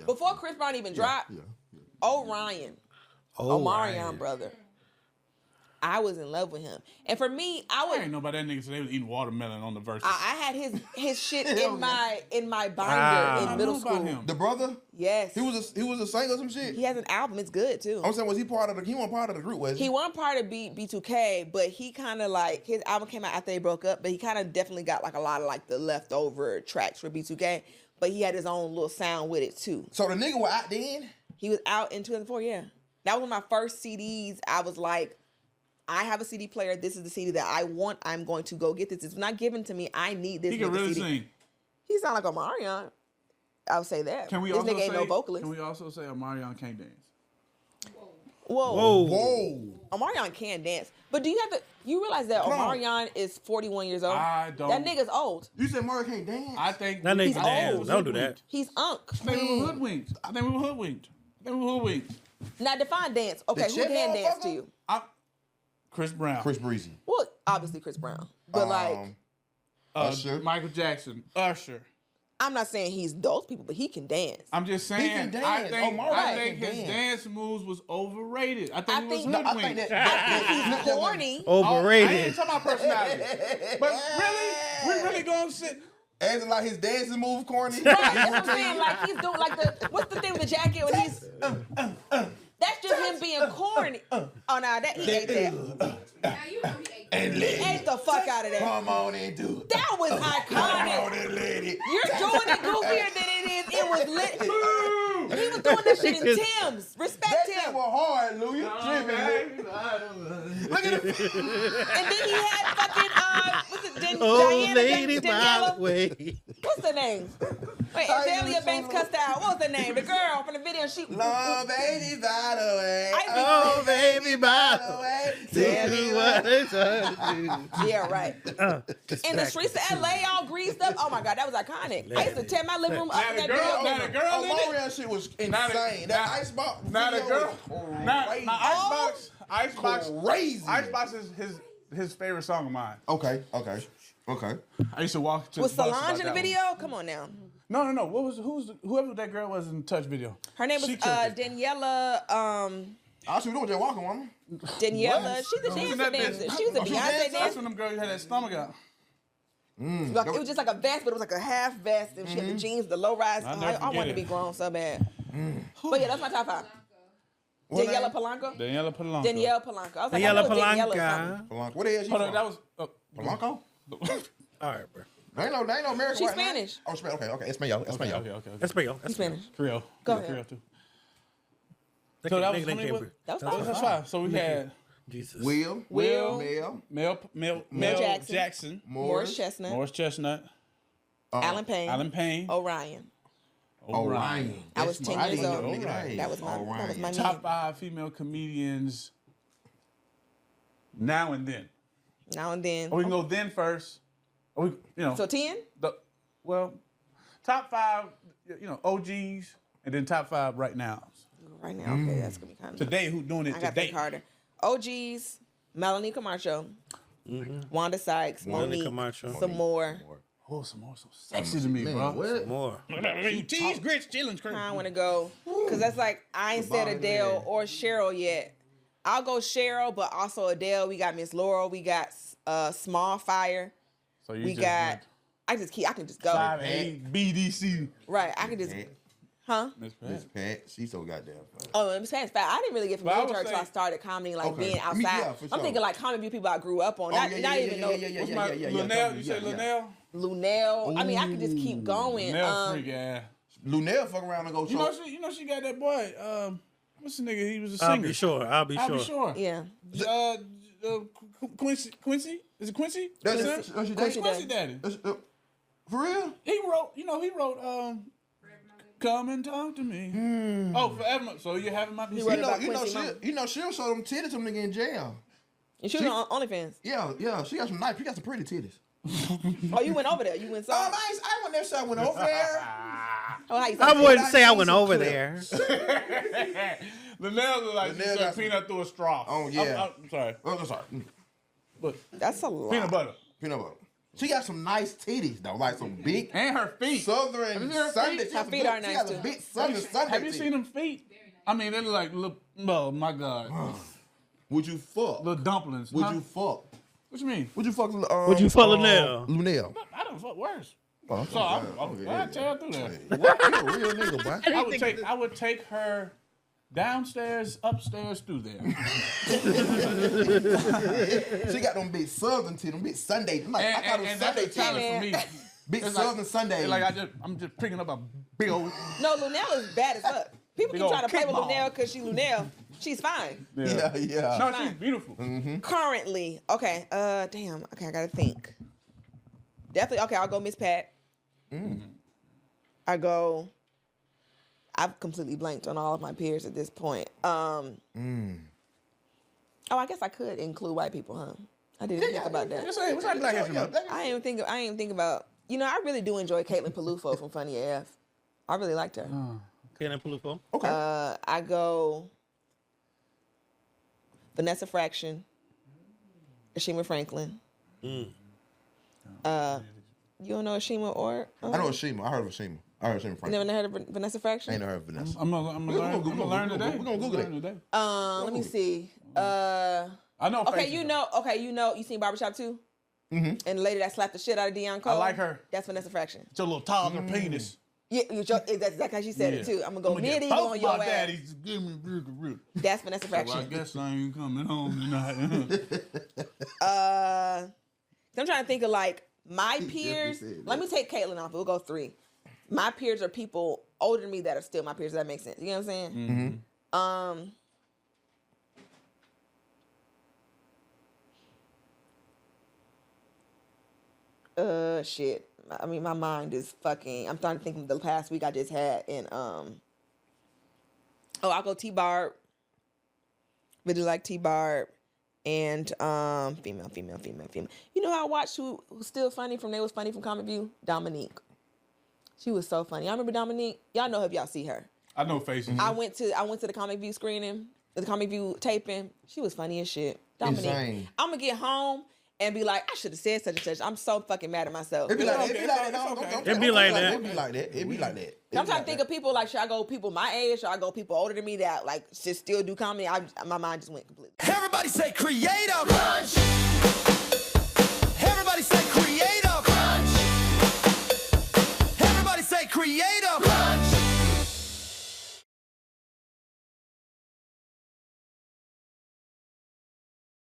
before Chris Brown even dropped. Orion. Omarion brother. I was in love with him, and for me, I ain't know about that nigga. So they was eating watermelon on the verses. I had his shit in my binder Wow. in middle I know about school. him. The brother? Yes, He was a singer or some shit? he has an album. It's good too. I'm saying, was he part of he wasn't part of the group, was he? He wasn't part of B2K, but he kind of like his album came out after they broke up. But he kind of definitely got like a lot of like the leftover tracks for B2K. But he had his own little sound with it too. So the nigga was out then? He was out in 2004. Yeah, that was one of my first CDs. I was like, I have a CD player. This is the CD that I want. I'm going to go get this. It's not given to me. I need this. He can nigga really CD. sing. He sound like Omarion. I would say that. Can we this also nigga ain't say? no vocalist. Can we also say Omarion can't dance? Whoa. Whoa. Omarion can dance. But do you have to, you realize that Come on. Omarion is 41 years old? I don't. That nigga's old. You said Mario can't dance? I think That He's nigga dance. old. Don't do that. He's unk. I think we were hoodwinked. I think we were hoodwinked. Now define dance. Okay, who shit can dance motherfucker? to you? Chris Brown. Chris Breezy. Well, obviously Chris Brown. But like, Usher. Michael Jackson. Usher. I'm not saying he's those people, but he can dance. I'm just saying. can dance. I think, Omarion I think can his dance. dance moves was overrated. I think I he was think- No, hoodwinked. I think that. I think he's corny. I Overrated. ain't talking about personality. But really? We really gonna sit? As in like his dancing move corny? Right, that's what I'm saying. Like he's doing like the what's the thing with the jacket when he's that's just him being corny. Oh no, that he ate that. And He lady, ate the fuck out of that. come on and do it. That was Come iconic. on and lady. You're doing it goofier than it is. It was lit. He was doing that shit in Tim's. Respect That shit him. was hard, Lou. You tripping, Lou. Look at it. And then he had fucking what's it? Oh, Diana, lady, by the Daniela. way. What's the name? Wait, Azalea Banks cussed out. What was the name? The girl from the video. She. Love, baby, by the way. Oh, baby, by By the the way. way. Tell me what it's up Yeah, right. to. In the streets of LA, all greased up. Oh my God, that was iconic. I used to tear my living room up Now in the that girl, video. now the girl in it. Omarion shit was Now the- insane. now- That icebox. Now the video girl. was Now crazy. Icebox. Crazy. Icebox is his favorite song of mine. Okay. I used to walk to Was the bus Solange about in the that one. video? Come on now. No. Whoever that girl was in the Touch video? Her name was She killed it. Daniela. I should know what you're walking on. Daniela. She's a Who's in dancer. that bitch? She was a Oh, she Beyonce danced? That's dancer. when them girls had that stomach out. Like, it was just like a vest, but it was like a half vest, and she had the jeans, the low rise. I'll Oh, never I wanted forget to be it. grown so bad. But yeah, that's my top 5. Daniela Polanco. Daniela Polanco. Danielle Polanco. I was like, I Daniela know Daniela Polanco. Polanco. What the hell she Hold on, from? that was Polanco? All right, bro. They ain't no American. She's right now. Spanish. Oh, Spanish. Okay. Espanol. Okay. That's pretty. She's Spanish. Creole. Go Yeah, ahead. Creole too. They So can't- that they was can't how many breathe. was- That was That's fine. fine. So we had Jesus. Will. Mel Jackson. Morris Chestnut. Morris Chestnut. Alan Payne. Alan Payne. Orion. Orion. I was 10 years old. That That was my Top name. 5 female comedians now and then. Now and then. Or we can go then first. Or we, you know. So 10? Top 5, OGs, and then top 5 right now. Right now, okay, that's gonna be kind of. Today, who doing it I got to today? think harder. OGs, Melanie Camacho, Wanda Sykes, Wanda Monique, Camacho. some more. Oh, some more so sexy to me, bro. What? More. Cheese, grits, chillin', crazy. I want to go because that's like I ain't said Adele or Cheryl yet. I'll go Cheryl, but also Adele. We got Miss Laurel. We got Small Fire. So you We just got. went I can just go. 5'8", BDC. Right. I can just. Pat. Huh? Miss Miss Pat. Pat. She's so goddamn fun. Oh, Miss Pat's fat. I didn't really get But I familiar with would her until I say- started comedy, like Okay. being I outside. mean, yeah, for I'm sure. thinking like comedy people I grew up on. Oh, Not yeah, even know What's my Linnell? You say Linnell? Lunel. I mean, I could just keep going. Linnell freak ass. Lunel fuck around and go show. You know she got that boy. What's the nigga? He was a I'll singer. be sure. I'll be I'll sure. be sure. Yeah. Quincy? Is it Quincy? That's That's it. it? That's your Quincy daddy. Daddy. For real? He wrote Come and Talk to Me. Oh, forever. So you're having my He wrote about You know, Quincy Mama. she'll show them titties to them nigga in jail. And she was on OnlyFans. Yeah. She got some nice. She got some pretty titties. Oh, you went over there. You went so. I went there. So I went over there. Oh, how you say I it? wouldn't say I seen went some over clips. there. Linnell look like she Linnell took got some- peanut through a straw. Oh, yeah. I'm sorry. Oh, I'm sorry. But That's a lot. peanut butter. Peanut butter. She got some nice titties though, like some big And her feet. Southern Have you seen her Sunday. feet? Her feet are She nice, got a too. big Southern Sunday. Have you seen them feet? I mean, they look like little, oh my God. Would you fuck? Little dumplings. Would huh? you fuck? What you mean? Would you fuck? Would you fuck Lunel? Lunel. I don't fuck worse. Oh, So I'll tell through that. What? You a real nigga, boy. I would take her downstairs, upstairs, through there. She got them big Southern titties, them big Sunday. Like, I got them and Sunday that's a challenge titties. for me. Big It's Southern Sunday. Like I'm just picking up a big old. No, Lunel is bad as fuck. People Big keep trying old to play with kickball. Lunel because she Lunel. She's fine. Yeah. No, she's beautiful. Currently, okay. Damn. Okay, I gotta think. Definitely. Okay, I'll go Miss Pat. I've completely blanked on all of my peers at this point. Oh, I guess I could include white people, huh? I didn't think about that. What's that black history month? I didn't even think about. You know, I really do enjoy Caitlin Palufo from Funny AF. I really liked her. Caitlin Palufo. Okay. I go Vanessa Fraction, Ashima Franklin. You don't know Ashima or? I know Ashima. I heard of Ashima. You never heard of Vanessa Fraction? I ain't never heard of Vanessa. I'm gonna learn today. We're gonna Google it. Let me see. I know. Okay, faces, you seen Barbershop 2? And the lady that slapped the shit out of Deion Cole? I like her. That's Vanessa Fraction. It's a little toddler penis. Yeah, that's exactly how she said it too. I'm gonna go medieval on your ass. Daddy's give me real. That's Vanessa Well, I Fraction. guess I ain't coming home tonight. I'm trying to think of like my peers. Let me take Caitlin off. We'll go 3. My peers are people older than me that are still my peers. Does that make sense? You know what I'm saying? Shit. I mean, my mind is fucking. I'm starting to think of the past week I just had, and I'll go T-Barb. Really like T-Barb, and female. You know how I watched who's still funny from They Was Funny from Comic View? Dominique. She was so funny. I remember Dominique. Y'all know her if y'all see her. I know faces. I went to the Comic View screening, the Comic View taping. She was funny as shit. Dominique. Insane. I'm gonna get home and be like, I should have said such and such. I'm so fucking mad at myself. It be like that. It be like that. It be like that. It be like that. I'm trying to think of people like, should I go people my age? Should I go people older than me that like should still do comedy? My mind just went completely. Everybody say creative.